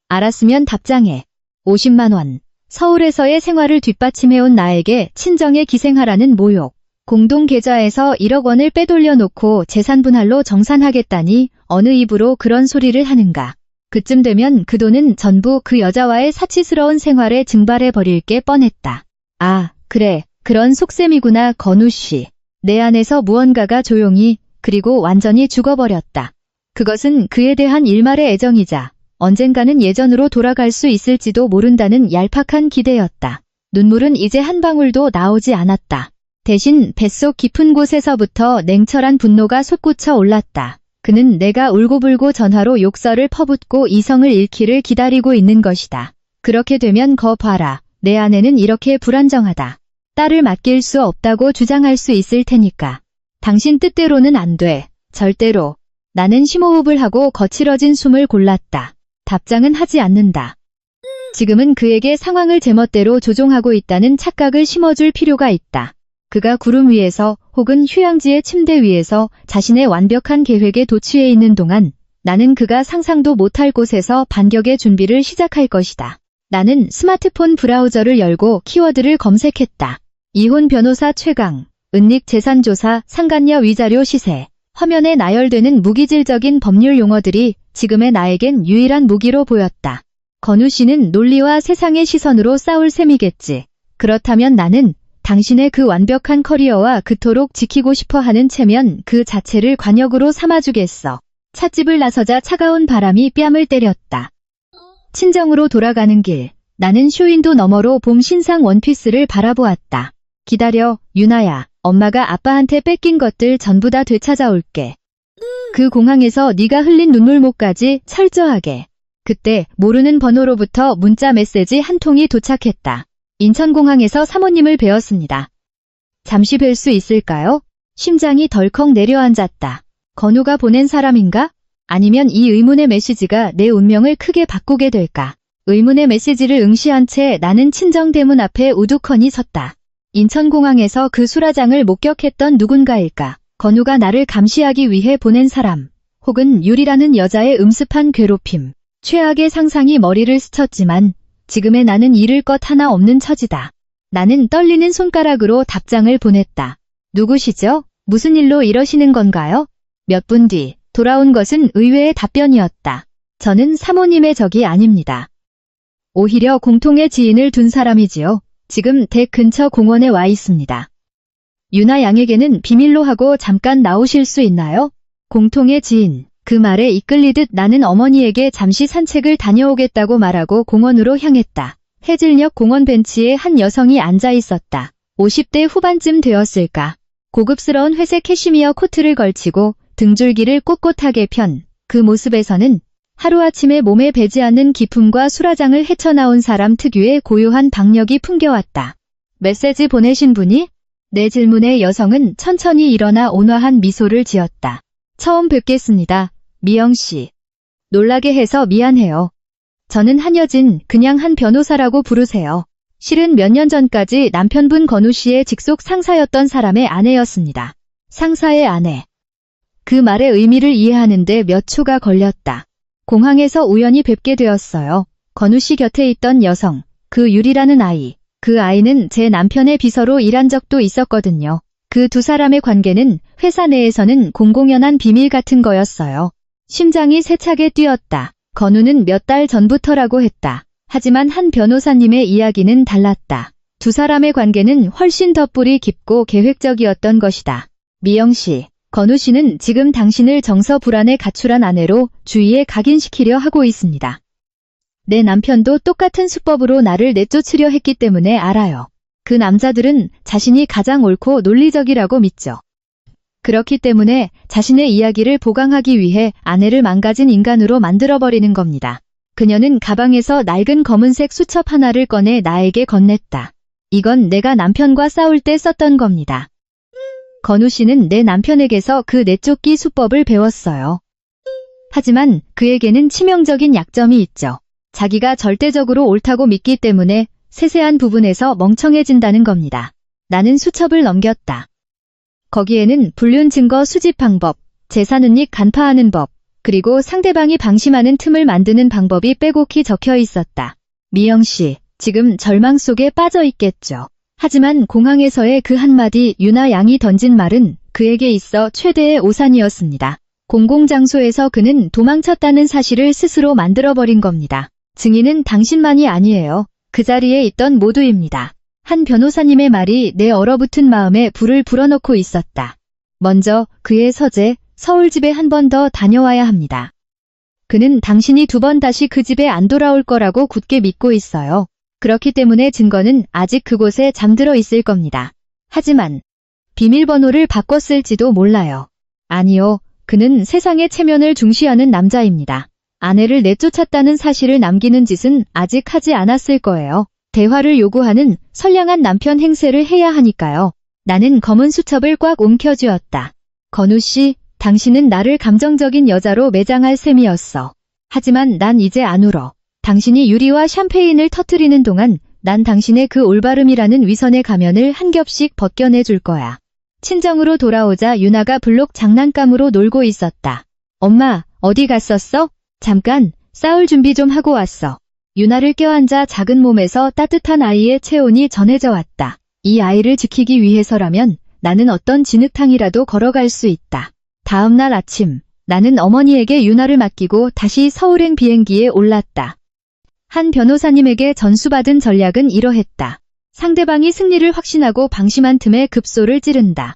알았으면 답장해. 50만 원. 서울에서의 생활을 뒷받침해온 나에게 친정에 기생하라는 모욕. 공동 계좌에서 1억 원을 빼돌려 놓고 재산 분할로 정산하겠다니 어느 입으로 그런 소리를 하는가. 그쯤 되면 그 돈은 전부 그 여자와의 사치스러운 생활에 증발해 버릴 게 뻔했다. 아, 그래. 그런 속셈이구나, 건우 씨. 내 안에서 무언가가 조용히 그리고 완전히 죽어버렸다. 그것은 그에 대한 일말의 애정이자 언젠가는 예전으로 돌아갈 수 있을지도 모른다는 얄팍한 기대였다. 눈물은 이제 한 방울도 나오지 않았다. 대신 뱃속 깊은 곳에서부터 냉철한 분노가 솟구쳐 올랐다. 그는 내가 울고불고 전화로 욕설을 퍼붓고 이성을 잃기를 기다리고 있는 것이다. 그렇게 되면 거 봐라. 내 아내는 이렇게 불안정하다. 딸을 맡길 수 없다고 주장할 수 있을 테니까. 당신 뜻대로는 안 돼. 절대로. 나는 심호흡을 하고 거칠어진 숨을 골랐다. 답장은 하지 않는다. 지금은 그에게 상황을 제멋대로 조종하고 있다는 착각을 심어줄 필요가 있다. 그가 구름 위에서 혹은 휴양지의 침대 위에서 자신의 완벽한 계획에 도취해 있는 동안 나는 그가 상상도 못할 곳에서 반격의 준비를 시작할 것이다. 나는 스마트폰 브라우저를 열고 키워드를 검색했다. 이혼 변호사 최강, 은닉 재산조사, 상간녀 위자료 시세. 화면에 나열되는 무기질적인 법률 용어들이 지금의 나에겐 유일한 무기로 보였다. 건우 씨는 논리와 세상의 시선으로 싸울 셈이겠지. 그렇다면 나는 당신의 그 완벽한 커리어와 그토록 지키고 싶어 하는 체면 그 자체를 관역으로 삼아주겠어. 찻집을 나서자 차가운 바람이 뺨을 때렸다. 친정으로 돌아가는 길, 나는 쇼윈도 너머로 봄 신상 원피스를 바라보았다. 기다려, 유나야. 엄마가 아빠한테 뺏긴 것들 전부 다 되찾아올게. 그 공항에서 네가 흘린 눈물목까지 철저하게. 그때 모르는 번호로부터 문자 메시지 한 통이 도착했다. 인천공항에서 사모님을 뵈었습니다. 잠시 뵐 수 있을까요? 심장이 덜컥 내려앉았다. 건우가 보낸 사람인가? 아니면 이 의문의 메시지가 내 운명을 크게 바꾸게 될까? 의문의 메시지를 응시한 채 나는 친정 대문 앞에 우두커니 섰다. 인천공항에서 그 수라장을 목격했던 누군가일까? 건우가 나를 감시하기 위해 보낸 사람, 혹은 유리라는 여자의 음습한 괴롭힘. 최악의 상상이 머리를 스쳤지만 지금의 나는 잃을 것 하나 없는 처지다. 나는 떨리는 손가락으로 답장을 보냈다. 누구시죠? 무슨 일로 이러시는 건가요? 몇 분 뒤 돌아온 것은 의외의 답변이었다. 저는 사모님의 적이 아닙니다. 오히려 공통의 지인을 둔 사람이지요. 지금 댁 근처 공원에 와 있습니다. 유나 양에게는 비밀로 하고 잠깐 나오실 수 있나요? 공통의 지인, 그 말에 이끌리듯 나는 어머니에게 잠시 산책을 다녀오겠다고 말하고 공원으로 향했다. 해질녘 공원 벤치에 한 여성이 앉아 있었다. 50대 후반쯤 되었을까. 고급스러운 회색 캐시미어 코트를 걸치고 등줄기를 꼿꼿하게 편 그 모습에서는 하루아침에 몸에 배지 않는 기품과 수라장을 헤쳐나온 사람 특유의 고요한 박력이 풍겨왔다. 메시지 보내신 분이? 내 질문에 여성은 천천히 일어나 온화한 미소를 지었다. 처음 뵙겠습니다. 미영씨. 놀라게 해서 미안해요. 저는 한여진, 그냥 한 변호사라고 부르세요. 실은 몇 년 전까지 남편분 건우씨의 직속 상사였던 사람의 아내였습니다. 상사의 아내. 그 말의 의미를 이해하는데 몇 초가 걸렸다. 공항에서 우연히 뵙게 되었어요. 건우씨 곁에 있던 여성, 그 유리라는 아이. 그 아이는 제 남편의 비서로 일한 적도 있었거든요. 그 두 사람의 관계는 회사 내에서는 공공연한 비밀 같은 거였어요. 심장이 세차게 뛰었다. 건우는 몇 달 전부터라고 했다. 하지만 한 변호사님의 이야기는 달랐다. 두 사람의 관계는 훨씬 더 뿌리 깊고 계획적이었던 것이다. 미영씨, 건우씨는 지금 당신을 정서불안에 가출한 아내로 주위에 각인시키려 하고 있습니다. 내 남편도 똑같은 수법으로 나를 내쫓으려 했기 때문에 알아요. 그 남자들은 자신이 가장 옳고 논리적이라고 믿죠. 그렇기 때문에 자신의 이야기를 보강하기 위해 아내를 망가진 인간으로 만들어버리는 겁니다. 그녀는 가방에서 낡은 검은색 수첩 하나를 꺼내 나에게 건넸다. 이건 내가 남편과 싸울 때 썼던 겁니다. 건우 씨는 내 남편에게서 그 내쫓기 수법을 배웠어요. 하지만 그에게는 치명적인 약점이 있죠. 자기가 절대적으로 옳다고 믿기 때문에 세세한 부분에서 멍청해진다는 겁니다. 나는 수첩을 넘겼다. 거기에는 불륜 증거 수집 방법, 재산 은닉 간파하는 법, 그리고 상대방이 방심하는 틈을 만드는 방법이 빼곡히 적혀 있었다. 미영씨, 지금 절망 속에 빠져 있겠죠. 하지만 공항에서의 그 한마디 유나 양이 던진 말은 그에게 있어 최대의 오산이었습니다. 공공장소에서 그는 도망쳤다는 사실을 스스로 만들어버린 겁니다. 증인은 당신만이 아니에요. 그 자리에 있던 모두입니다. 한 변호사님의 말이 내 얼어붙은 마음에 불을 불어넣고 있었다. 먼저 그의 서재, 서울집에 한 번 더 다녀와야 합니다. 그는 당신이 두 번 다시 그 집에 안 돌아올 거라고 굳게 믿고 있어요. 그렇기 때문에 증거는 아직 그곳에 잠들어 있을 겁니다. 하지만 비밀번호를 바꿨을지도 몰라요. 아니요, 그는 세상의 체면을 중시하는 남자입니다. 아내를 내쫓았다는 사실을 남기는 짓은 아직 하지 않았을 거예요. 대화를 요구하는 선량한 남편 행세를 해야 하니까요. 나는 검은 수첩을 꽉 움켜쥐었다. 건우 씨, 당신은 나를 감정적인 여자로 매장할 셈이었어. 하지만 난 이제 안 울어. 당신이 유리와 샴페인을 터뜨리는 동안 난 당신의 그 올바름이라는 위선의 가면을 한 겹씩 벗겨내줄 거야. 친정으로 돌아오자 유나가 블록 장난감으로 놀고 있었다. 엄마, 어디 갔었어? 잠깐, 싸울 준비 좀 하고 왔어. 유나를 껴안자 작은 몸에서 따뜻한 아이의 체온이 전해져 왔다. 이 아이를 지키기 위해서라면 나는 어떤 진흙탕이라도 걸어갈 수 있다. 다음 날 아침, 나는 어머니에게 유나를 맡기고 다시 서울행 비행기에 올랐다. 한 변호사님에게 전수받은 전략은 이러했다. 상대방이 승리를 확신하고 방심한 틈에 급소를 찌른다.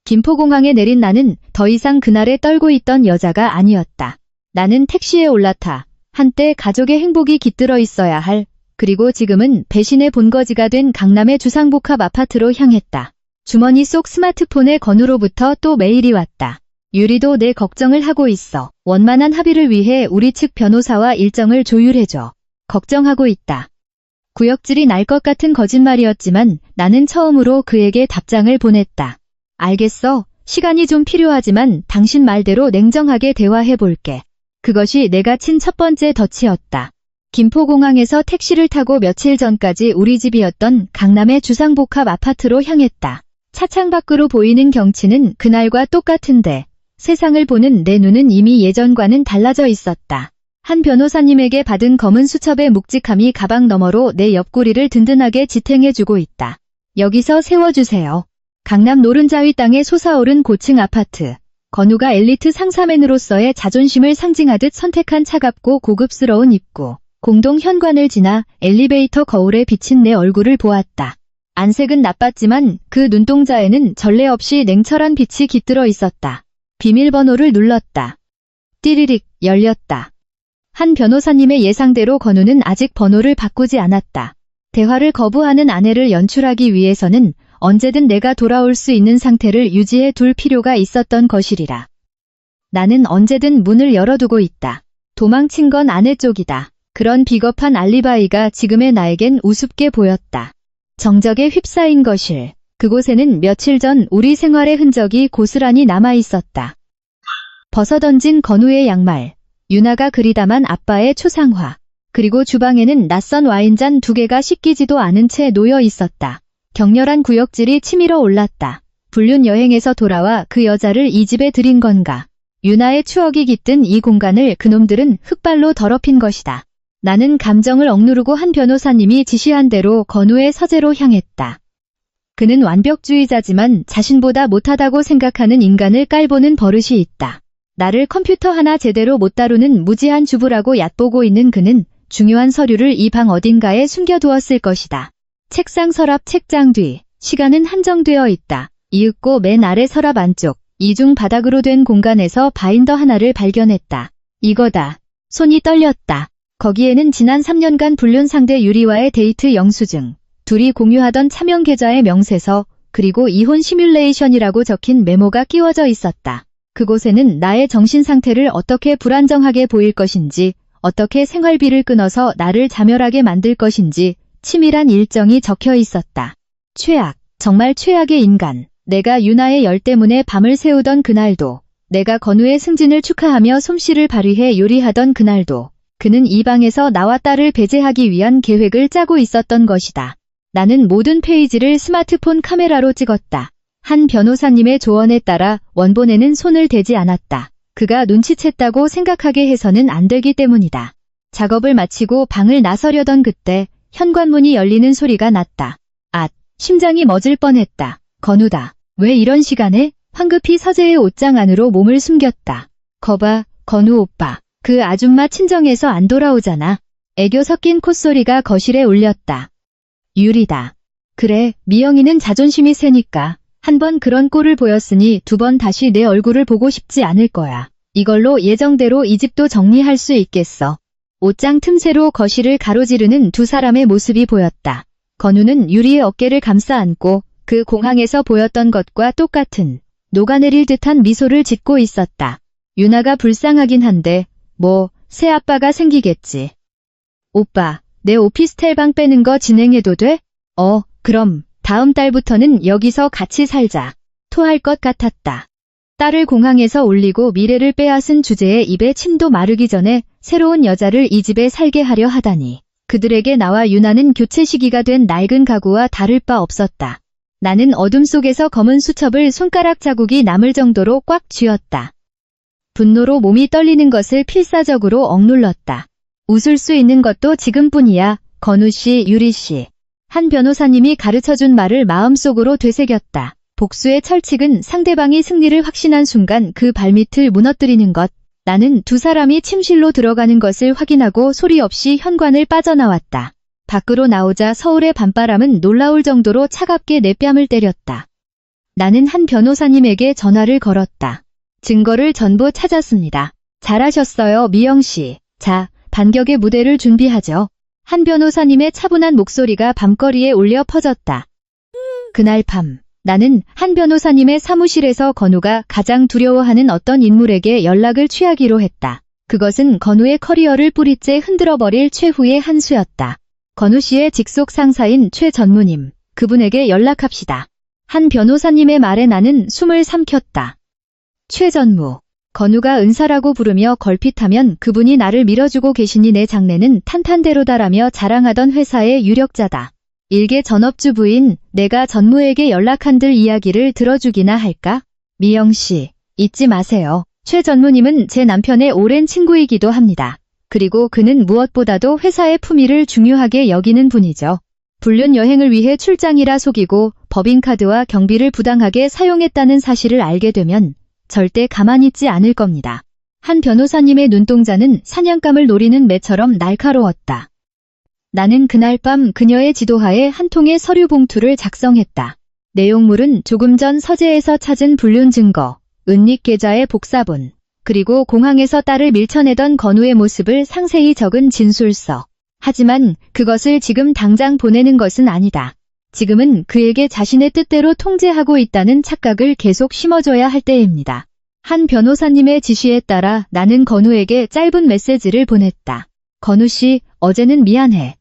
김포공항에 내린 나는 더 이상 그날에 떨고 있던 여자가 아니었다. 나는 택시에 올라타 한때 가족의 행복이 깃들어 있어야 할, 그리고 지금은 배신의 본거지가 된 강남의 주상복합 아파트로 향했다. 주머니 속 스마트폰에 건우로부터 또 메일이 왔다. 유리도 내 걱정을 하고 있어. 원만한 합의를 위해 우리 측 변호사와 일정을 조율해줘. 걱정하고 있다. 구역질이 날 것 같은 거짓말이었지만 나는 처음으로 그에게 답장을 보냈다. 알겠어. 시간이 좀 필요하지만 당신 말대로 냉정하게 대화해볼게. 그것이 내가 친 첫 번째 덫이었다. 김포공항에서 택시를 타고 며칠 전까지 우리 집이었던 강남의 주상복합 아파트로 향했다. 차창 밖으로 보이는 경치는 그날과 똑같은데 세상을 보는 내 눈은 이미 예전과는 달라져 있었다. 한 변호사님에게 받은 검은 수첩의 묵직함이 가방 너머로 내 옆구리를 든든하게 지탱해주고 있다. 여기서 세워주세요. 강남 노른자위 땅에 솟아오른 고층 아파트. 건우가 엘리트 상사맨으로서의 자존심을 상징하듯 선택한 차갑고 고급스러운 입구. 공동 현관을 지나 엘리베이터 거울에 비친 내 얼굴을 보았다. 안색은 나빴지만 그 눈동자에는 전례 없이 냉철한 빛이 깃들어 있었다. 비밀번호를 눌렀다. 띠리릭 열렸다. 한 변호사님의 예상대로 건우는 아직 번호를 바꾸지 않았다. 대화를 거부하는 아내를 연출하기 위해서는 언제든 내가 돌아올 수 있는 상태를 유지해 둘 필요가 있었던 것이리라. 나는 언제든 문을 열어두고 있다. 도망친 건 아내 쪽이다. 그런 비겁한 알리바이가 지금의 나에겐 우습게 보였다. 정적에 휩싸인 거실. 그곳에는 며칠 전 우리 생활의 흔적이 고스란히 남아 있었다. 벗어던진 건우의 양말, 유나가 그리다만 아빠의 초상화, 그리고 주방에는 낯선 와인잔 2개가 씻기지도 않은 채 놓여 있었다. 격렬한 구역질이 치밀어 올랐다. 불륜 여행에서 돌아와 그 여자를 이 집에 들인 건가? 유나의 추억이 깃든 이 공간을 그놈들은 흙발로 더럽힌 것이다. 나는 감정을 억누르고 한 변호사님이 지시한 대로 건우의 서재로 향했다. 그는 완벽주의자지만 자신보다 못하다고 생각하는 인간을 깔보는 버릇이 있다. 나를 컴퓨터 하나 제대로 못 다루는 무지한 주부라고 얕보고 있는 그는 중요한 서류를 이 방 어딘가에 숨겨두었을 것이다. 책상 서랍 책장 뒤, 시간은 한정되어 있다. 이윽고 맨 아래 서랍 안쪽, 이중 바닥으로 된 공간에서 바인더 하나를 발견했다. 이거다. 손이 떨렸다. 거기에는 지난 3년간 불륜 상대 유리와의 데이트 영수증, 둘이 공유하던 차명 계좌의 명세서, 그리고 이혼 시뮬레이션이라고 적힌 메모가 끼워져 있었다. 그곳에는 나의 정신 상태를 어떻게 불안정하게 보일 것인지, 어떻게 생활비를 끊어서 나를 자멸하게 만들 것인지 치밀한 일정이 적혀 있었다. 최악, 정말 최악의 인간. 내가 유나의 열 때문에 밤을 새우던 그날도, 내가 건우의 승진을 축하하며 솜씨를 발휘해 요리하던 그날도, 그는 이 방에서 나와 딸을 배제하기 위한 계획을 짜고 있었던 것이다. 나는 모든 페이지를 스마트폰 카메라로 찍었다. 한 변호사님의 조언에 따라 원본에는 손을 대지 않았다. 그가 눈치챘다고 생각하게 해서는 안 되기 때문이다. 작업을 마치고 방을 나서려던 그때 현관문이 열리는 소리가 났다. 앗, 심장이 멎을 뻔했다. 건우다. 왜 이런 시간에? 황급히 서재의 옷장 안으로 몸을 숨겼다. 거봐, 건우 오빠. 그 아줌마 친정에서 안 돌아오잖아. 애교 섞인 콧소리가 거실에 울렸다. 유리다. 그래, 미영이는 자존심이 세니까. 한 번 그런 꼴을 보였으니 2번 다시 내 얼굴을 보고 싶지 않을 거야. 이걸로 예정대로 이 집도 정리할 수 있겠어. 옷장 틈새로 거실을 가로지르는 2 사람의 모습이 보였다. 건우는 유리의 어깨를 감싸 안고 그 공항에서 보였던 것과 똑같은 녹아내릴 듯한 미소를 짓고 있었다. 유나가 불쌍하긴 한데 새 아빠가 생기겠지. 오빠, 내 오피스텔 방 빼는 거 진행해도 돼? 그럼 다음 달부터는 여기서 같이 살자. 토할 것 같았다. 딸을 공항에서 올리고 미래를 빼앗은 주제에 입에 침도 마르기 전에 새로운 여자를 이 집에 살게 하려 하다니. 그들에게 나와 유나는 교체 시기가 된 낡은 가구와 다를 바 없었다. 나는 어둠 속에서 검은 수첩을 손가락 자국이 남을 정도로 꽉 쥐었다. 분노로 몸이 떨리는 것을 필사적으로 억눌렀다. 웃을 수 있는 것도 지금뿐이야. 건우씨, 유리씨. 한 변호사님이 가르쳐준 말을 마음속으로 되새겼다. 복수의 철칙은 상대방이 승리를 확신한 순간 그 발밑을 무너뜨리는 것. 나는 2 사람이 침실로 들어가는 것을 확인하고 소리 없이 현관을 빠져나왔다. 밖으로 나오자 서울의 밤바람은 놀라울 정도로 차갑게 내 뺨을 때렸다. 나는 한 변호사님에게 전화를 걸었다. 증거를 전부 찾았습니다. 잘하셨어요, 미영씨. 자, 반격의 무대를 준비하죠. 한 변호사님의 차분한 목소리가 밤거리에 울려 퍼졌다. 그날 밤, 나는 한 변호사님의 사무실에서 건우가 가장 두려워하는 어떤 인물에게 연락을 취하기로 했다. 그것은 건우의 커리어를 뿌리째 흔들어버릴 최후의 한 수였다. 건우 씨의 직속 상사인 최 전무님, 그분에게 연락합시다. 한 변호사님의 말에 나는 숨을 삼켰다. 최 전무. 건우가 은사라고 부르며 걸핏하면 그분이 나를 밀어주고 계시니 내 장래는 탄탄대로다라며 자랑하던 회사의 유력자다. 일개 전업주 부인, 내가 전무에게 연락한들 이야기를 들어주기나 할까? 미영씨, 잊지 마세요. 최 전무님은 제 남편의 오랜 친구이기도 합니다. 그리고 그는 무엇보다도 회사의 품위를 중요하게 여기는 분이죠. 불륜 여행을 위해 출장이라 속이고 법인카드와 경비를 부당하게 사용했다는 사실을 알게 되면 절대 가만히 있지 않을 겁니다. 한 변호사님의 눈동자는 사냥감을 노리는 매처럼 날카로웠다. 나는 그날 밤 그녀의 지도하에 한 통의 서류 봉투를 작성했다. 내용물은 조금 전 서재에서 찾은 불륜 증거, 은닉 계좌의 복사본, 그리고 공항에서 딸을 밀쳐내던 건우의 모습을 상세히 적은 진술서. 하지만 그것을 지금 당장 보내는 것은 아니다. 지금은 그에게 자신의 뜻대로 통제하고 있다는 착각을 계속 심어줘야 할 때입니다. 한 변호사님의 지시에 따라 나는 건우에게 짧은 메시지를 보냈다. 건우 씨, 어제는 미안해.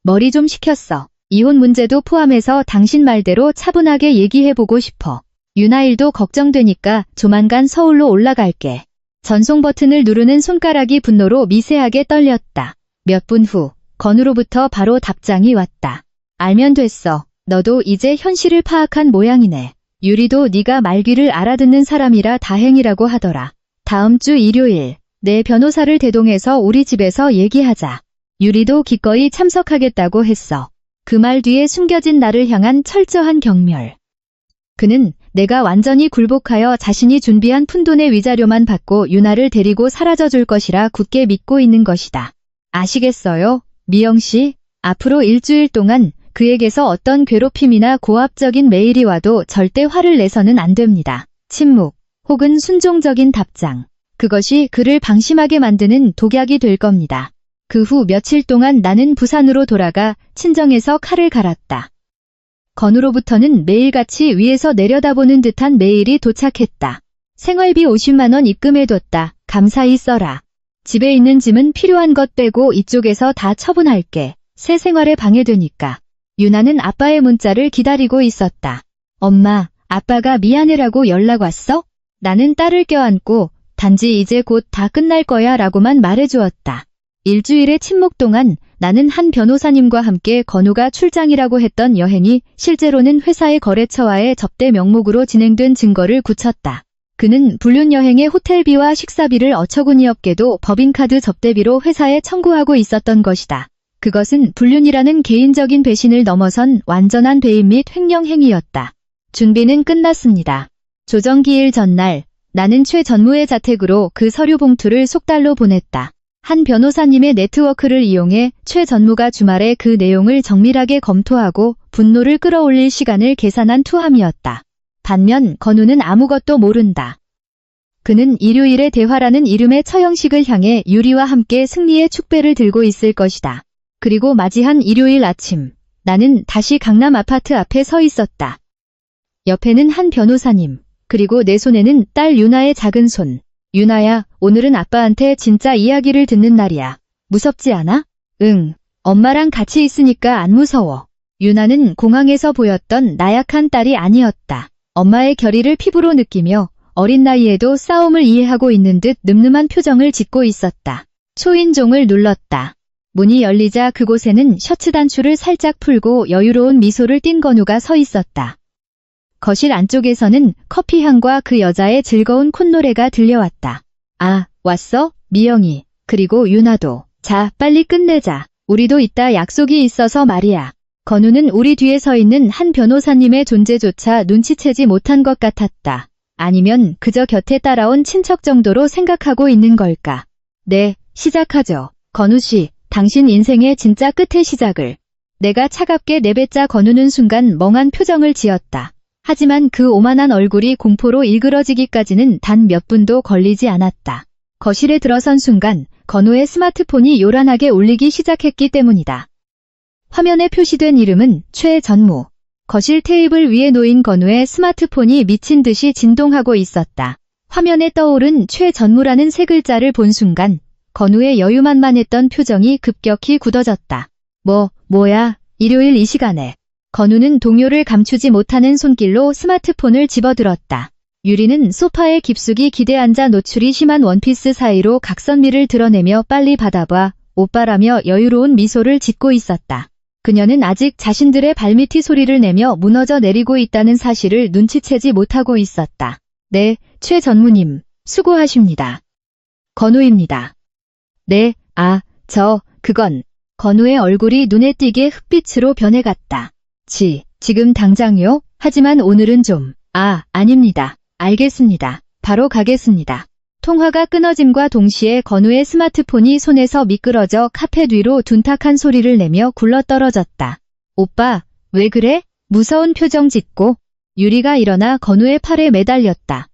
머리 좀 식혔어. 이혼 문제도 포함해서 당신 말대로 차분하게 얘기해보고 싶어. 유나 일도 걱정되니까 조만간 서울로 올라갈게. 전송 버튼을 누르는 손가락이 분노로 미세하게 떨렸다. 몇 분 후, 건우로부터 바로 답장이 왔다. 알면 됐어. 너도 이제 현실을 파악한 모양이네. 유리도 네가 말귀를 알아듣는 사람이라 다행이라고 하더라. 다음 주 일요일, 내 변호사를 대동해서 우리 집에서 얘기하자. 유리도 기꺼이 참석하겠다고 했어. 그 말 뒤에 숨겨진 나를 향한 철저한 경멸. 그는 내가 완전히 굴복하여 자신이 준비한 푼돈의 위자료만 받고 유나를 데리고 사라져줄 것이라 굳게 믿고 있는 것이다. 아시겠어요, 미영씨? 앞으로 일주일 동안 그에게서 어떤 괴롭힘이나 고압적인 메일이 와도 절대 화를 내서는 안 됩니다. 침묵, 혹은 순종적인 답장. 그것이 그를 방심하게 만드는 독약이 될 겁니다. 그 후 며칠 동안 나는 부산으로 돌아가 친정에서 칼을 갈았다. 건우로부터는 매일같이 위에서 내려다보는 듯한 메일이 도착했다. 생활비 50만 원 입금해뒀다. 감사히 써라. 집에 있는 짐은 필요한 것 빼고 이쪽에서 다 처분할게. 새 생활에 방해되니까. 유나는 아빠의 문자를 기다리고 있었다. 엄마, 아빠가 미안해라고 연락 왔어? 나는 딸을 껴안고 단지 이제 곧 다 끝날 거야 라고만 말해주었다. 일주일의 침묵 동안 나는 한 변호사님과 함께 건우가 출장이라고 했던 여행이 실제로는 회사의 거래처와의 접대 명목으로 진행된 증거를 굳혔다. 그는 불륜 여행의 호텔비와 식사비를 어처구니없게도 법인카드 접대비로 회사에 청구하고 있었던 것이다. 그것은 불륜이라는 개인적인 배신을 넘어선 완전한 배임 및 횡령 행위였다. 준비는 끝났습니다. 조정기일 전날, 나는 최 전무의 자택으로 그 서류 봉투를 속달로 보냈다. 한 변호사님의 네트워크를 이용해 최 전무가 주말에 그 내용을 정밀하게 검토하고 분노를 끌어올릴 시간을 계산한 투함이었다. 반면 건우는 아무것도 모른다. 그는 일요일의 대화라는 이름의 처형식을 향해 유리와 함께 승리의 축배를 들고 있을 것이다. 그리고 맞이한 일요일 아침, 나는 다시 강남 아파트 앞에 서 있었다. 옆에는 한 변호사님, 그리고 내 손에는 딸 유나의 작은 손. 유나야, 오늘은 아빠한테 진짜 이야기를 듣는 날이야. 무섭지 않아? 응, 엄마랑 같이 있으니까 안 무서워. 유나는 공항에서 보였던 나약한 딸이 아니었다. 엄마의 결의를 피부로 느끼며 어린 나이에도 싸움을 이해하고 있는 듯 늠름한 표정을 짓고 있었다. 초인종을 눌렀다. 문이 열리자 그곳에는 셔츠 단추를 살짝 풀고 여유로운 미소를 띤 건우가 서 있었다. 거실 안쪽에서는 커피향과 그 여자의 즐거운 콧노래가 들려왔다. 아, 왔어? 미영이. 그리고 유나도. 자, 빨리 끝내자. 우리도 이따 약속이 있어서 말이야. 건우는 우리 뒤에 서 있는 한 변호사님의 존재조차 눈치채지 못한 것 같았다. 아니면 그저 곁에 따라온 친척 정도로 생각하고 있는 걸까? 네, 시작하죠. 건우 씨, 당신 인생의 진짜 끝의 시작을. 내가 차갑게 내뱉자 건우는 순간 멍한 표정을 지었다. 하지만 그 오만한 얼굴이 공포로 일그러지기까지는 단 몇 분도 걸리지 않았다. 거실에 들어선 순간 건우의 스마트폰이 요란하게 울리기 시작했기 때문이다. 화면에 표시된 이름은 최전무. 거실 테이블 위에 놓인 건우의 스마트폰이 미친 듯이 진동하고 있었다. 화면에 떠오른 최전무라는 세 글자를 본 순간 건우의 여유만만했던 표정이 급격히 굳어졌다. 뭐야, 일요일 이 시간에. 건우는 동요를 감추지 못하는 손길로 스마트폰을 집어들었다. 유리는 소파에 깊숙이 기대앉아 노출이 심한 원피스 사이로 각선미를 드러내며 빨리 받아봐, 오빠라며 여유로운 미소를 짓고 있었다. 그녀는 아직 자신들의 발밑이 소리를 내며 무너져 내리고 있다는 사실을 눈치채지 못하고 있었다. 네, 최 전무님, 수고하십니다. 건우입니다. 네, 그건. 건우의 얼굴이 눈에 띄게 흑빛으로 변해갔다. 지금 당장요? 하지만 오늘은 좀. 아닙니다. 알겠습니다. 바로 가겠습니다. 통화가 끊어짐과 동시에 건우의 스마트폰이 손에서 미끄러져 카펫 위로 둔탁한 소리를 내며 굴러떨어졌다. 오빠, 왜 그래? 무서운 표정 짓고. 유리가 일어나 건우의 팔에 매달렸다.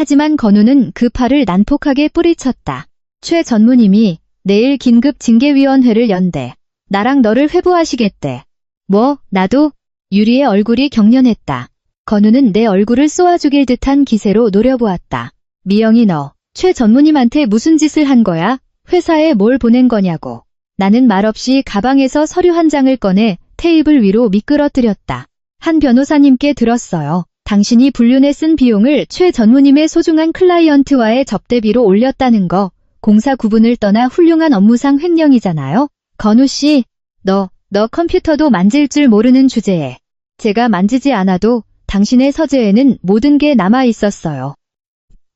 하지만 건우는 그 팔을 난폭하게 뿌리쳤다. 최 전무님이 내일 긴급 징계위원회를 연대. 나랑 너를 회부하시겠대. 뭐, 나도? 유리의 얼굴이 경련했다. 건우는 내 얼굴을 쏘아죽일 듯한 기세로 노려보았다. 미영이 너, 최 전무님한테 무슨 짓을 한 거야? 회사에 뭘 보낸 거냐고. 나는 말없이 가방에서 서류 한 장을 꺼내 테이블 위로 미끄러뜨렸다. 한 변호사님께 들었어요. 당신이 불륜에 쓴 비용을 최 전무님의 소중한 클라이언트와의 접대비로 올렸다는 거. 공사 구분을 떠나 훌륭한 업무상 횡령이잖아요. 건우 씨, 너 컴퓨터도 만질 줄 모르는 주제에. 제가 만지지 않아도 당신의 서재에는 모든 게 남아 있었어요.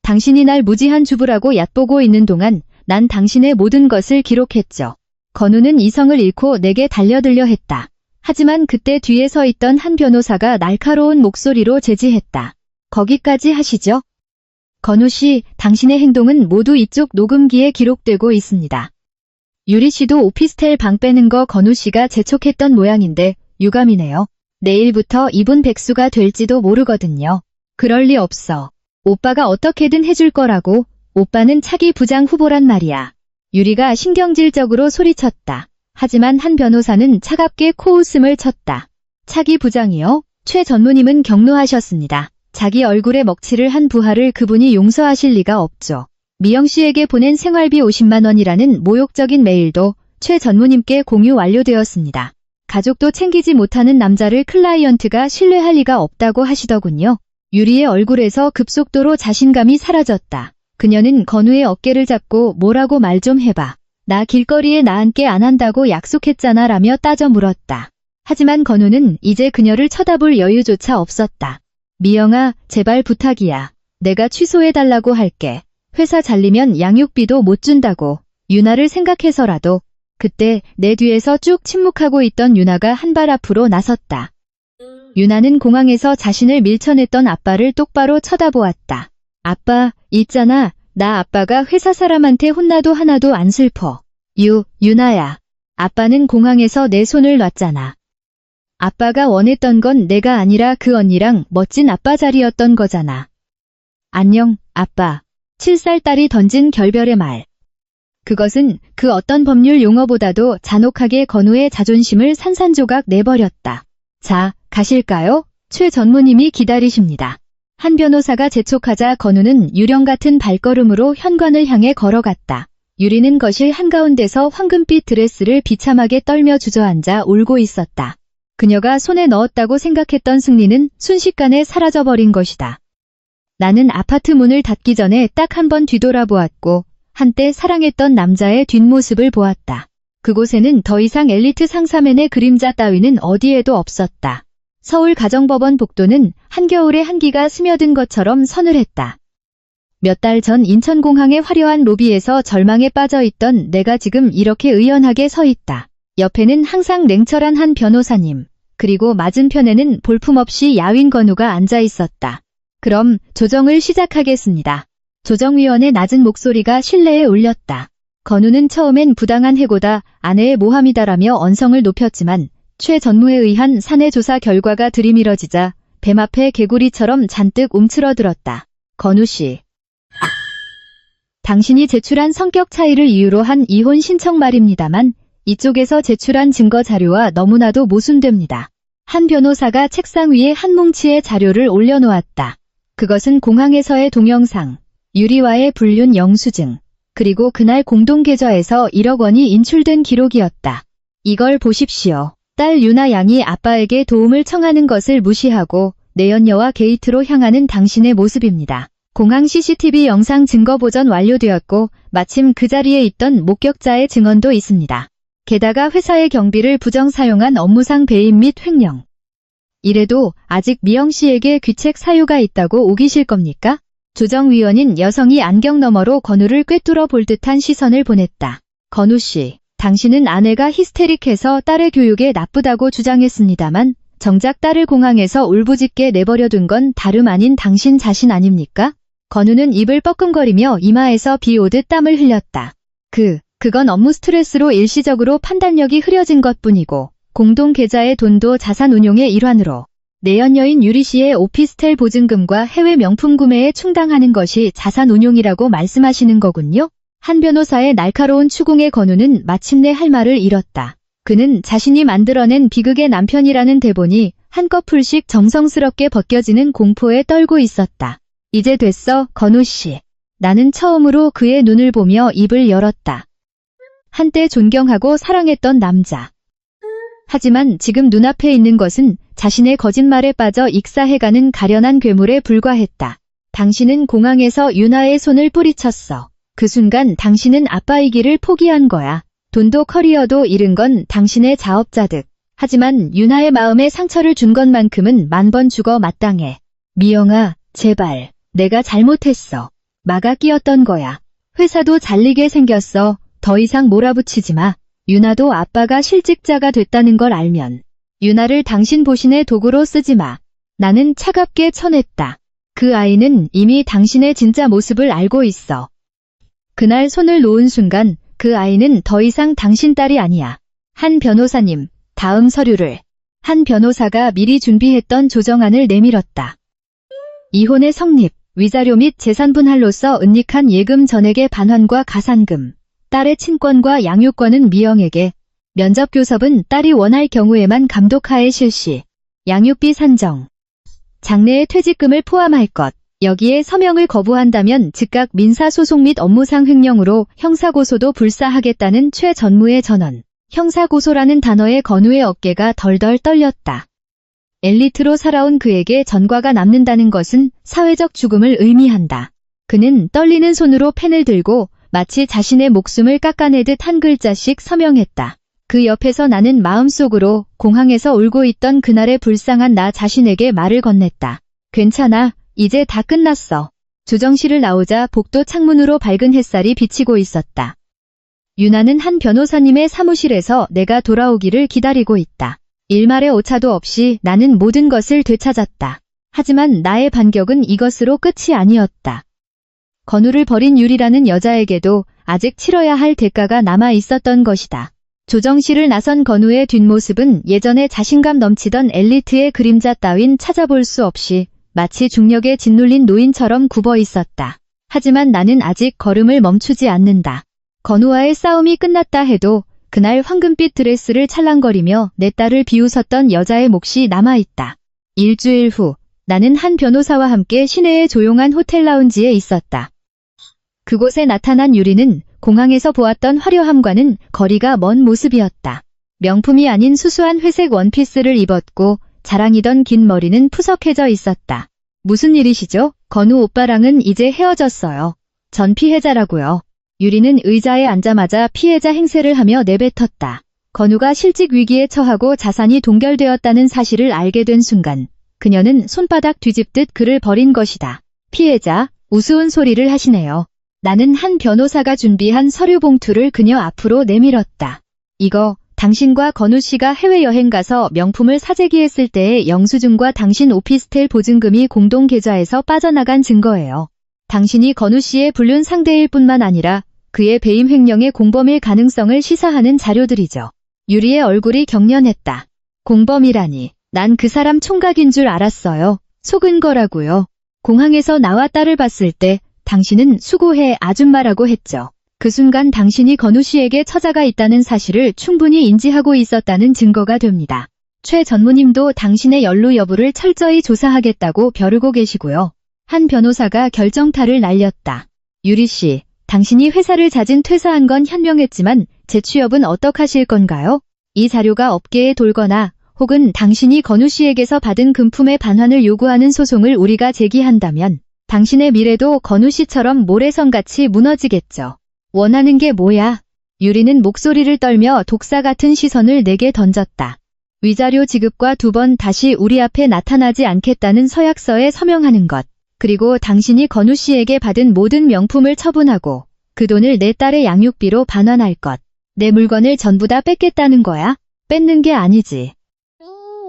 당신이 날 무지한 주부라고 얕보고 있는 동안 난 당신의 모든 것을 기록했죠. 건우는 이성을 잃고 내게 달려들려 했다. 하지만 그때 뒤에 서 있던 한 변호사가 날카로운 목소리로 제지했다. 거기까지 하시죠. 건우 씨, 당신의 행동은 모두 이쪽 녹음기에 기록되고 있습니다. 유리 씨도 오피스텔 방 빼는 거 건우 씨가 재촉했던 모양인데 유감이네요. 내일부터 이분 백수가 될지도 모르거든요. 그럴 리 없어. 오빠가 어떻게든 해줄 거라고. 오빠는 차기 부장 후보란 말이야. 유리가 신경질적으로 소리쳤다. 하지만 한 변호사는 차갑게 코웃음을 쳤다. 차기 부장이요? 최 전무님은 경로하셨습니다. 자기 얼굴에 먹칠을 한 부하를 그분이 용서하실 리가 없죠. 미영 씨에게 보낸 생활비 50만 원이라는 모욕적인 메일도 최 전무님께 공유 완료되었습니다. 가족도 챙기지 못하는 남자를 클라이언트가 신뢰할 리가 없다고 하시더군요. 유리의 얼굴에서 급속도로 자신감이 사라졌다. 그녀는 건우의 어깨를 잡고 뭐라고 말 좀 해봐. 나 길거리에 나앉게 안 한다고 약속했잖아 라며 따져 물었다. 하지만 건우는 이제 그녀를 쳐다볼 여유조차 없었다. 미영아, 제발 부탁이야. 내가 취소해달라고 할게. 회사 잘리면 양육비도 못 준다고. 유나를 생각해서라도. 그때 내 뒤에서 쭉 침묵하고 있던 유나가 한 발 앞으로 나섰다. 유나는 공항에서 자신을 밀쳐냈던 아빠를 똑바로 쳐다보았다. 아빠, 있잖아. 나 아빠가 회사 사람한테 혼나도 하나도 안 슬퍼. 유나야. 아빠는 공항에서 내 손을 놨잖아. 아빠가 원했던 건 내가 아니라 그 언니랑 멋진 아빠 자리였던 거잖아. 안녕, 아빠. 7살 딸이 던진 결별의 말. 그것은 그 어떤 법률 용어보다도 잔혹하게 건우의 자존심을 산산조각 내버렸다. 자, 가실까요? 최 전무님이 기다리십니다. 한 변호사가 재촉하자 건우는 유령 같은 발걸음으로 현관을 향해 걸어갔다. 유리는 거실 한가운데서 황금빛 드레스를 비참하게 떨며 주저앉아 울고 있었다. 그녀가 손에 넣었다고 생각했던 승리는 순식간에 사라져버린 것이다. 나는 아파트 문을 닫기 전에 딱 한 번 뒤돌아보았고 한때 사랑했던 남자의 뒷모습을 보았다. 그곳에는 더 이상 엘리트 상사맨의 그림자 따위는 어디에도 없었다. 서울 가정법원 복도는 한겨울에 한기가 스며든 것처럼 서늘했다. 몇 달 전 인천공항의 화려한 로비에서 절망에 빠져있던 내가 지금 이렇게 의연하게 서 있다. 옆에는 항상 냉철한 한 변호사님, 그리고 맞은편에는 볼품없이 야윈 건우가 앉아 있었다. 그럼 조정을 시작하겠습니다. 조정위원의 낮은 목소리가 실내에 울렸다. 건우는 처음엔 부당한 해고다, 아내의 모함이다라며 언성을 높였지만 최 전무에 의한 사내 조사 결과가 들이밀어지자 뱀 앞에 개구리처럼 잔뜩 움츠러들었다. 건우 씨. 당신이 제출한 성격 차이를 이유로 한 이혼 신청 말입니다만 이쪽에서 제출한 증거 자료와 너무나도 모순됩니다. 한 변호사가 책상 위에 한 뭉치의 자료를 올려놓았다. 그것은 공항에서의 동영상, 유리와의 불륜 영수증, 그리고 그날 공동계좌에서 1억 원이 인출된 기록이었다. 이걸 보십시오. 딸 유나 양이 아빠에게 도움을 청하는 것을 무시하고 내연녀와 게이트로 향하는 당신의 모습입니다. 공항 CCTV 영상 증거 보전 완료되었고 마침 그 자리에 있던 목격자의 증언도 있습니다. 게다가 회사의 경비를 부정 사용한 업무상 배임 및 횡령. 이래도 아직 미영 씨에게 귀책 사유가 있다고 우기실 겁니까? 조정위원인 여성이 안경 너머로 건우를 꿰뚫어 볼 듯한 시선을 보냈다. 건우 씨, 당신은 아내가 히스테릭해서 딸의 교육에 나쁘다고 주장했습니다만 정작 딸을 공항에서 울부짖게 내버려둔 건 다름 아닌 당신 자신 아닙니까? 건우는 입을 뻐끔거리며 이마에서 비 오듯 땀을 흘렸다. 그건 업무 스트레스로 일시적으로 판단력이 흐려진 것뿐이고 공동 계좌의 돈도 자산 운용의 일환으로 내연녀인 유리씨의 오피스텔 보증금과 해외 명품 구매에 충당하는 것이 자산운용이라고 말씀하시는 거군요. 한 변호사의 날카로운 추궁에 건우는 마침내 할 말을 잃었다. 그는 자신이 만들어낸 비극의 남편이라는 대본이 한꺼풀씩 정성스럽게 벗겨지는 공포에 떨고 있었다. 이제 됐어, 건우씨. 나는 처음으로 그의 눈을 보며 입을 열었다. 한때 존경하고 사랑했던 남자. 하지만 지금 눈앞에 있는 것은 자신의 거짓말에 빠져 익사해가는 가련한 괴물에 불과했다. 당신은 공항에서 유나의 손을 뿌리쳤어. 그 순간 당신은 아빠이기를 포기한 거야. 돈도 커리어도 잃은 건 당신의 자업자득. 하지만 유나의 마음에 상처를 준 것만큼은 만 번 죽어 마땅해. 미영아, 제발. 내가 잘못했어. 마가 끼었던 거야. 회사도 잘리게 생겼어. 더 이상 몰아붙이지 마. 유나도 아빠가 실직자가 됐다는 걸 알면 유나를 당신 보신의 도구로 쓰지 마. 나는 차갑게 쳐냈다. 그 아이는 이미 당신의 진짜 모습을 알고 있어. 그날 손을 놓은 순간 그 아이는 더 이상 당신 딸이 아니야. 한 변호사님, 다음 서류를. 한 변호사가 미리 준비했던 조정안을 내밀었다. 이혼의 성립, 위자료 및 재산분할로서 은닉한 예금 전액의 반환과 가산금, 딸의 친권과 양육권은 미영에게, 면접교섭은 딸이 원할 경우에만 감독하에 실시, 양육비 산정, 장래의 퇴직금을 포함할 것, 여기에 서명을 거부한다면 즉각 민사소송 및 업무상 횡령으로 형사고소도 불사하겠다는 최 전무의 전언. 형사고소라는 단어에 건우의 어깨가 덜덜 떨렸다. 엘리트로 살아온 그에게 전과가 남는다는 것은 사회적 죽음을 의미한다. 그는 떨리는 손으로 펜을 들고 마치 자신의 목숨을 깎아내듯 한 글자씩 서명했다. 그 옆에서 나는 마음속으로 공항에서 울고 있던 그날의 불쌍한 나 자신에게 말을 건넸다. 괜찮아, 이제 다 끝났어. 조정실을 나오자 복도 창문으로 밝은 햇살이 비치고 있었다. 유나는 한 변호사님의 사무실에서 내가 돌아오기를 기다리고 있다. 일말의 오차도 없이 나는 모든 것을 되찾았다. 하지만 나의 반격은 이것으로 끝이 아니었다. 건우를 버린 유리라는 여자에게도 아직 치러야 할 대가가 남아 있었던 것이다. 조정실을 나선 건우의 뒷모습은 예전에 자신감 넘치던 엘리트의 그림자 따윈 찾아볼 수 없이 마치 중력에 짓눌린 노인처럼 굽어 있었다. 하지만 나는 아직 걸음을 멈추지 않는다. 건우와의 싸움이 끝났다 해도 그날 황금빛 드레스를 찰랑거리며 내 딸을 비웃었던 여자의 몫이 남아있다. 일주일 후 나는 한 변호사와 함께 시내의 조용한 호텔 라운지에 있었다. 그곳에 나타난 유리는 공항에서 보았던 화려함과는 거리가 먼 모습이었다. 명품이 아닌 수수한 회색 원피스를 입었고 자랑이던 긴 머리는 푸석해져 있었다. 무슨 일이시죠? 건우 오빠랑은 이제 헤어졌어요. 전 피해자라고요. 유리는 의자에 앉자마자 피해자 행세를 하며 내뱉었다. 건우가 실직 위기에 처하고 자산이 동결되었다는 사실을 알게 된 순간 그녀는 손바닥 뒤집듯 그를 버린 것이다. 피해자, 우스운 소리를 하시네요. 나는 한 변호사가 준비한 서류 봉투를 그녀 앞으로 내밀었다. 이거 당신과 건우 씨가 해외여행 가서 명품을 사재기했을 때의 영수증과 당신 오피스텔 보증금이 공동 계좌에서 빠져나간 증거예요. 당신이 건우 씨의 불륜 상대일 뿐만 아니라 그의 배임 횡령의 공범일 가능성을 시사하는 자료들이죠. 유리의 얼굴이 경련했다. 공범이라니. 난 그 사람 총각인 줄 알았어요. 속은 거라고요. 공항에서 나와 딸을 봤을 때 당신은 수고해 아줌마라고 했죠. 그 순간 당신이 건우 씨에게 처자가 있다는 사실을 충분히 인지하고 있었다는 증거가 됩니다. 최 전무님도 당신의 연루 여부를 철저히 조사하겠다고 벼르고 계시고요. 한 변호사가 결정타를 날렸다. 유리 씨, 당신이 회사를 자진 퇴사한 건 현명했지만 재취업은 어떡하실 건가요? 이 자료가 업계에 돌거나 혹은 당신이 건우 씨에게서 받은 금품의 반환을 요구하는 소송을 우리가 제기한다면 당신의 미래도 건우 씨처럼 모래성같이 무너지겠죠. 원하는 게 뭐야? 유리는 목소리를 떨며 독사 같은 시선을 내게 던졌다. 위자료 지급과 2번 다시 우리 앞에 나타나지 않겠다는 서약서에 서명하는 것. 그리고 당신이 건우 씨에게 받은 모든 명품을 처분하고 그 돈을 내 딸의 양육비로 반환할 것. 내 물건을 전부 다 뺏겠다는 거야? 뺏는 게 아니지.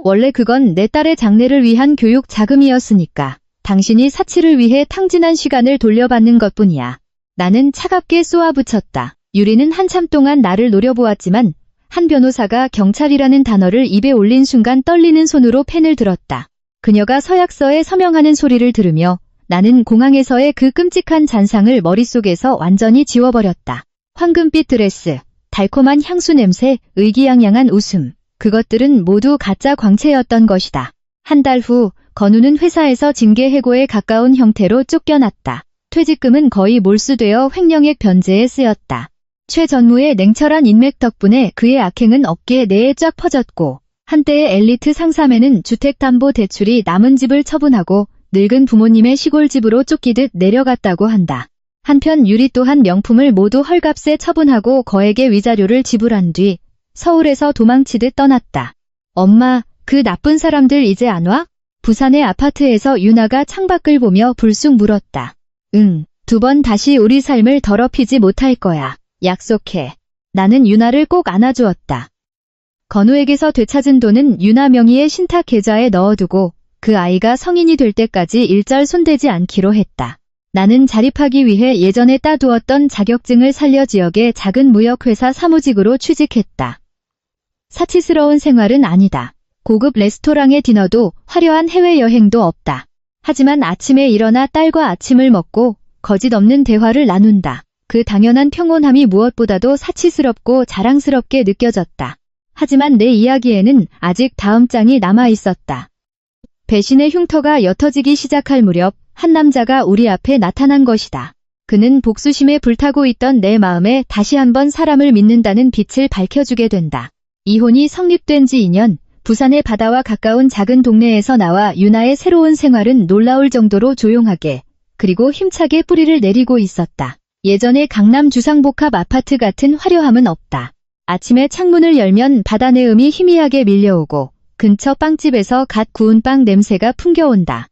원래 그건 내 딸의 장래를 위한 교육 자금이었으니까. 당신이 사치를 위해 탕진한 시간을 돌려받는 것뿐이야. 나는 차갑게 쏘아붙였다. 유리는 한참 동안 나를 노려보았지만 한 변호사가 경찰이라는 단어를 입에 올린 순간 떨리는 손으로 펜을 들었다. 그녀가 서약서에 서명하는 소리를 들으며 나는 공항에서의 그 끔찍한 잔상을 머릿속에서 완전히 지워버렸다. 황금빛 드레스, 달콤한 향수 냄새, 의기양양한 웃음. 그것들은 모두 가짜 광채였던 것이다. 한 달 후, 건우는 회사에서 징계 해고에 가까운 형태로 쫓겨났다. 퇴직금은 거의 몰수되어 횡령액 변제에 쓰였다. 최 전무의 냉철한 인맥 덕분에 그의 악행은 업계 내에 쫙 퍼졌고 한때의 엘리트 상사매는 주택담보대출이 남은 집을 처분하고 늙은 부모님의 시골집으로 쫓기듯 내려갔다고 한다. 한편 유리 또한 명품을 모두 헐값에 처분하고 거액의 위자료를 지불한 뒤 서울에서 도망치듯 떠났다. 엄마, 그 나쁜 사람들 이제 안 와? 부산의 아파트에서 유나가 창밖을 보며 불쑥 물었다. 응, 2번 다시 우리 삶을 더럽히지 못할 거야. 약속해. 나는 유나를 꼭 안아주었다. 건우에게서 되찾은 돈은 유나 명의의 신탁 계좌에 넣어두고 그 아이가 성인이 될 때까지 일절 손대지 않기로 했다. 나는 자립하기 위해 예전에 따두었던 자격증을 살려 지역의 작은 무역회사 사무직으로 취직했다. 사치스러운 생활은 아니다. 고급 레스토랑의 디너도 화려한 해외여행도 없다. 하지만 아침에 일어나 딸과 아침을 먹고 거짓 없는 대화를 나눈다. 그 당연한 평온함이 무엇보다도 사치스럽고 자랑스럽게 느껴졌다. 하지만 내 이야기에는 아직 다음 장이 남아 있었다. 배신의 흉터가 옅어지기 시작할 무렵 한 남자가 우리 앞에 나타난 것이다. 그는 복수심에 불타고 있던 내 마음에 다시 한번 사람을 믿는다는 빛을 밝혀주게 된다. 이혼이 성립된 지 2년, 부산의 바다와 가까운 작은 동네에서 나와 유나의 새로운 생활은 놀라울 정도로 조용하게, 그리고 힘차게 뿌리를 내리고 있었다. 예전의 강남 주상복합 아파트 같은 화려함은 없다. 아침에 창문을 열면 바다 내음이 희미하게 밀려오고 근처 빵집에서 갓 구운 빵 냄새가 풍겨온다.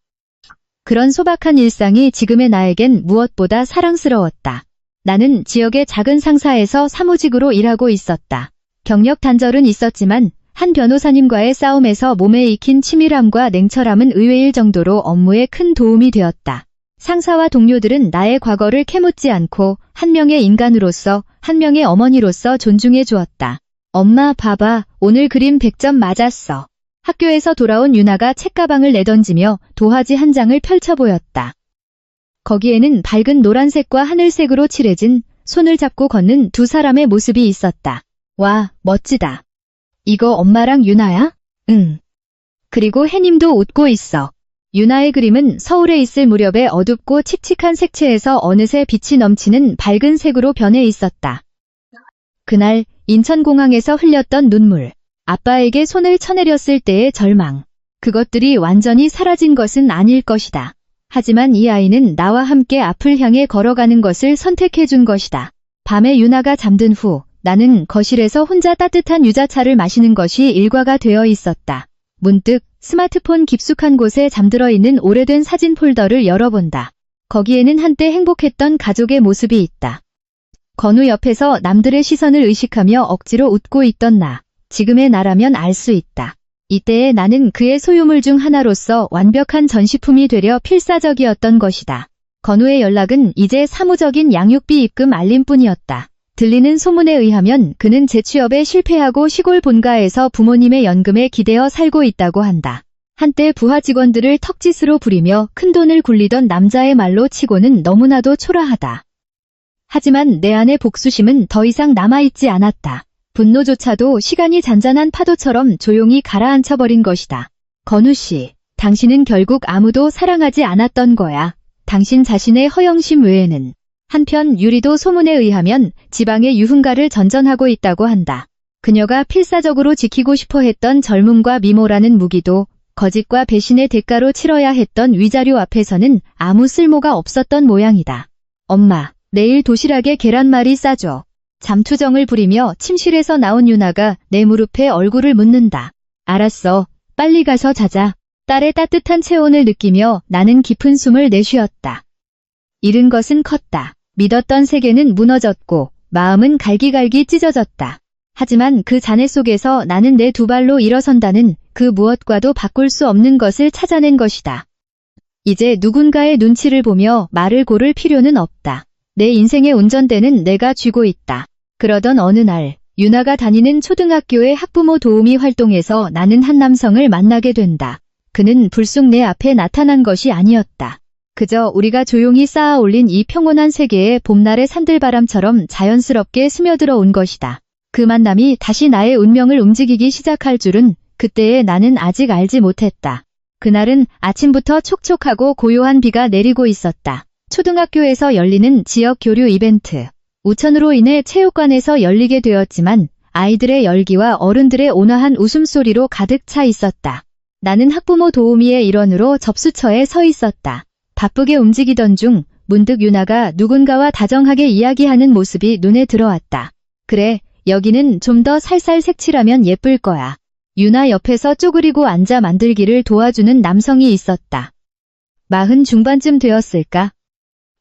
그런 소박한 일상이 지금의 나에겐 무엇보다 사랑스러웠다. 나는 지역의 작은 상사에서 사무직으로 일하고 있었다. 경력 단절은 있었지만 한 변호사님과의 싸움에서 몸에 익힌 치밀함과 냉철함은 의외일 정도로 업무에 큰 도움이 되었다. 상사와 동료들은 나의 과거를 캐묻지 않고 한 명의 인간으로서, 한 명의 어머니로서 존중해 주었다. 엄마, 봐봐, 오늘 그림 100점 맞았어. 학교에서 돌아온 유나가 책가방을 내던지며 도화지 한 장을 펼쳐 보였다. 거기에는 밝은 노란색과 하늘색으로 칠해진 손을 잡고 걷는 2 사람의 모습이 있었다. 와, 멋지다. 이거 엄마랑 유나야? 응. 그리고 해님도 웃고 있어. 유나의 그림은 서울에 있을 무렵에 어둡고 칙칙한 색채에서 어느새 빛이 넘치는 밝은 색으로 변해 있었다. 그날 인천공항에서 흘렸던 눈물, 아빠에게 손을 쳐내렸을 때의 절망, 그것들이 완전히 사라진 것은 아닐 것이다. 하지만 이 아이는 나와 함께 앞을 향해 걸어가는 것을 선택해준 것이다. 밤에 유나가 잠든 후 나는 거실에서 혼자 따뜻한 유자차를 마시는 것이 일과가 되어 있었다. 문득 스마트폰 깊숙한 곳에 잠들어 있는 오래된 사진 폴더를 열어본다. 거기에는 한때 행복했던 가족의 모습이 있다. 건우 옆에서 남들의 시선을 의식하며 억지로 웃고 있던 나. 지금의 나라면 알 수 있다. 이때의 나는 그의 소유물 중 하나로서 완벽한 전시품이 되려 필사적이었던 것이다. 건우의 연락은 이제 사무적인 양육비 입금 알림뿐이었다. 들리는 소문에 의하면 그는 재취업에 실패하고 시골 본가에서 부모님의 연금에 기대어 살고 있다고 한다. 한때 부하 직원들을 턱짓으로 부리며 큰돈을 굴리던 남자의 말로 치고는 너무나도 초라하다. 하지만 내 안의 복수심은 더 이상 남아있지 않았다. 분노조차도 시간이 잔잔한 파도처럼 조용히 가라앉혀버린 것이다. 건우 씨, 당신은 결국 아무도 사랑하지 않았던 거야. 당신 자신의 허영심 외에는. 한편 유리도 소문에 의하면 지방의 유흥가를 전전하고 있다고 한다. 그녀가 필사적으로 지키고 싶어 했던 젊음과 미모라는 무기도 거짓과 배신의 대가로 치러야 했던 위자료 앞에서는 아무 쓸모가 없었던 모양이다. 엄마, 내일 도시락에 계란말이 싸줘. 잠투정을 부리며 침실에서 나온 유나가 내 무릎에 얼굴을 묻는다. 알았어, 빨리 가서 자자. 딸의 따뜻한 체온을 느끼며 나는 깊은 숨을 내쉬었다. 잃은 것은 컸다. 믿었던 세계는 무너졌고 마음은 갈기갈기 찢어졌다. 하지만 그 잔해 속에서 나는 내 2발로 일어선다는 그 무엇과도 바꿀 수 없는 것을 찾아낸 것이다. 이제 누군가의 눈치를 보며 말을 고를 필요는 없다. 내 인생의 운전대는 내가 쥐고 있다. 그러던 어느 날 유나가 다니는 초등학교의 학부모 도우미 활동에서 나는 한 남성을 만나게 된다. 그는 불쑥 내 앞에 나타난 것이 아니었다. 그저 우리가 조용히 쌓아 올린 이 평온한 세계에 봄날의 산들바람처럼 자연스럽게 스며들어 온 것이다. 그 만남이 다시 나의 운명을 움직이기 시작할 줄은 그때의 나는 아직 알지 못했다. 그날은 아침부터 촉촉하고 고요한 비가 내리고 있었다. 초등학교에서 열리는 지역 교류 이벤트. 우천으로 인해 체육관에서 열리게 되었지만 아이들의 열기와 어른들의 온화한 웃음소리로 가득 차 있었다. 나는 학부모 도우미의 일원으로 접수처에 서 있었다. 바쁘게 움직이던 중 문득 유나가 누군가와 다정하게 이야기하는 모습이 눈에 들어왔다. 그래, 여기는 좀 더 살살 색칠하면 예쁠 거야. 유나 옆에서 쪼그리고 앉아 만들기를 도와주는 남성이 있었다. 40 중반쯤 되었을까?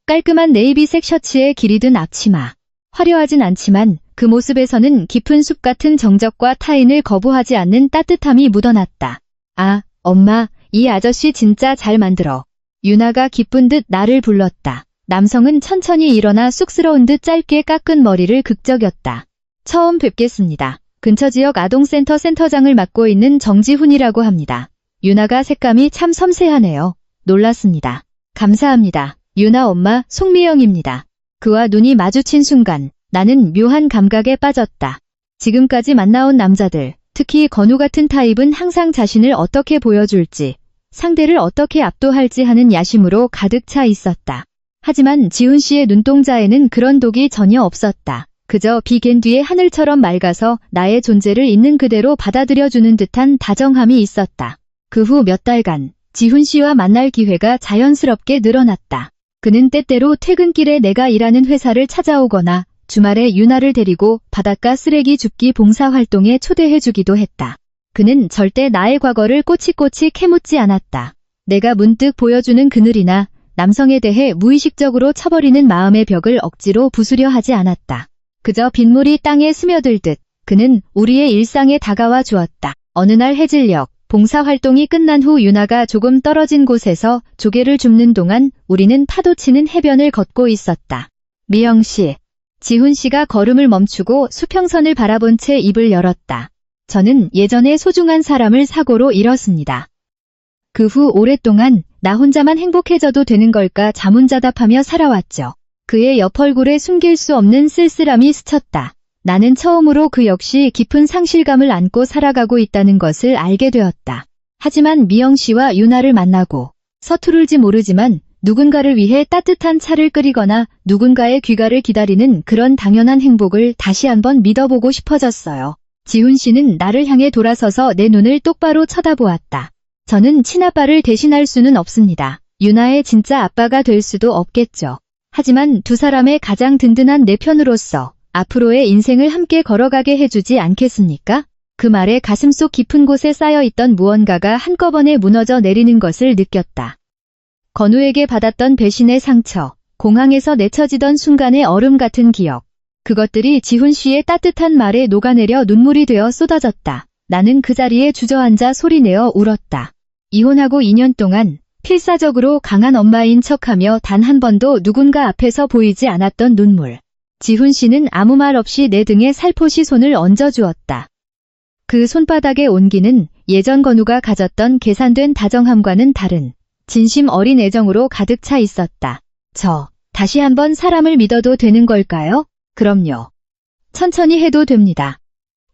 깔끔한 네이비색 셔츠에 길이 든 앞치마. 화려하진 않지만 그 모습에서는 깊은 숲 같은 정적과 타인을 거부하지 않는 따뜻함이 묻어났다. 아, 엄마, 이 아저씨 진짜 잘 만들어. 유나가 기쁜 듯 나를 불렀다. 남성은 천천히 일어나 쑥스러운 듯 짧게 깎은 머리를 극적였다. 처음 뵙겠습니다. 근처 지역 아동센터 센터장을 맡고 있는 정지훈이라고 합니다. 유나가 색감이 참 섬세하네요. 놀랐습니다. 감사합니다. 유나 엄마 송미영입니다. 그와 눈이 마주친 순간 나는 묘한 감각에 빠졌다. 지금까지 만나온 남자들, 특히 건우 같은 타입은 항상 자신을 어떻게 보여줄지, 상대를 어떻게 압도할지 하는 야심으로 가득 차 있었다. 하지만 지훈 씨의 눈동자에는 그런 독이 전혀 없었다. 그저 비갠 뒤에 하늘처럼 맑아서 나의 존재를 있는 그대로 받아들여주는 듯한 다정함이 있었다. 그 후 몇 달간 지훈 씨와 만날 기회가 자연스럽게 늘어났다. 그는 때때로 퇴근길에 내가 일하는 회사를 찾아오거나 주말에 유나를 데리고 바닷가 쓰레기 줍기 봉사활동에 초대해주기도 했다. 그는 절대 나의 과거를 꼬치꼬치 캐묻지 않았다. 내가 문득 보여주는 그늘이나 남성에 대해 무의식적으로 쳐버리는 마음의 벽을 억지로 부수려 하지 않았다. 그저 빗물이 땅에 스며들듯 그는 우리의 일상에 다가와 주었다. 어느 날 해질녘 봉사활동이 끝난 후 유나가 조금 떨어진 곳에서 조개를 줍는 동안 우리는 파도치는 해변을 걷고 있었다. 미영 씨, 지훈 씨가 걸음을 멈추고 수평선을 바라본 채 입을 열었다. 저는 예전에 소중한 사람을 사고로 잃었습니다. 그 후 오랫동안 나 혼자만 행복해져도 되는 걸까 자문자답하며 살아왔죠. 그의 옆얼굴에 숨길 수 없는 쓸쓸함이 스쳤다. 나는 처음으로 그 역시 깊은 상실감을 안고 살아가고 있다는 것을 알게 되었다. 하지만 미영 씨와 유나를 만나고 서투를지 모르지만 누군가를 위해 따뜻한 차를 끓이거나 누군가의 귀가를 기다리는 그런 당연한 행복을 다시 한번 믿어보고 싶어졌어요. 지훈 씨는 나를 향해 돌아서서 내 눈을 똑바로 쳐다보았다. 저는 친아빠를 대신할 수는 없습니다. 유나의 진짜 아빠가 될 수도 없겠죠. 하지만 두 사람의 가장 든든한 내 편으로서 앞으로의 인생을 함께 걸어가게 해주지 않겠습니까? 그 말에 가슴속 깊은 곳에 쌓여있던 무언가가 한꺼번에 무너져 내리는 것을 느꼈다. 건우에게 받았던 배신의 상처, 공항에서 내쳐지던 순간의 얼음 같은 기억. 그것들이 지훈 씨의 따뜻한 말에 녹아내려 눈물이 되어 쏟아졌다. 나는 그 자리에 주저앉아 소리내어 울었다. 이혼하고 2년 동안 필사적으로 강한 엄마인 척하며 단 한 번도 누군가 앞에서 보이지 않았던 눈물. 지훈 씨는 아무 말 없이 내 등에 살포시 손을 얹어주었다. 그 손바닥의 온기는 예전 건우가 가졌던 계산된 다정함과는 다른 진심 어린 애정으로 가득 차 있었다. 다시 한번 사람을 믿어도 되는 걸까요? 그럼요. 천천히 해도 됩니다.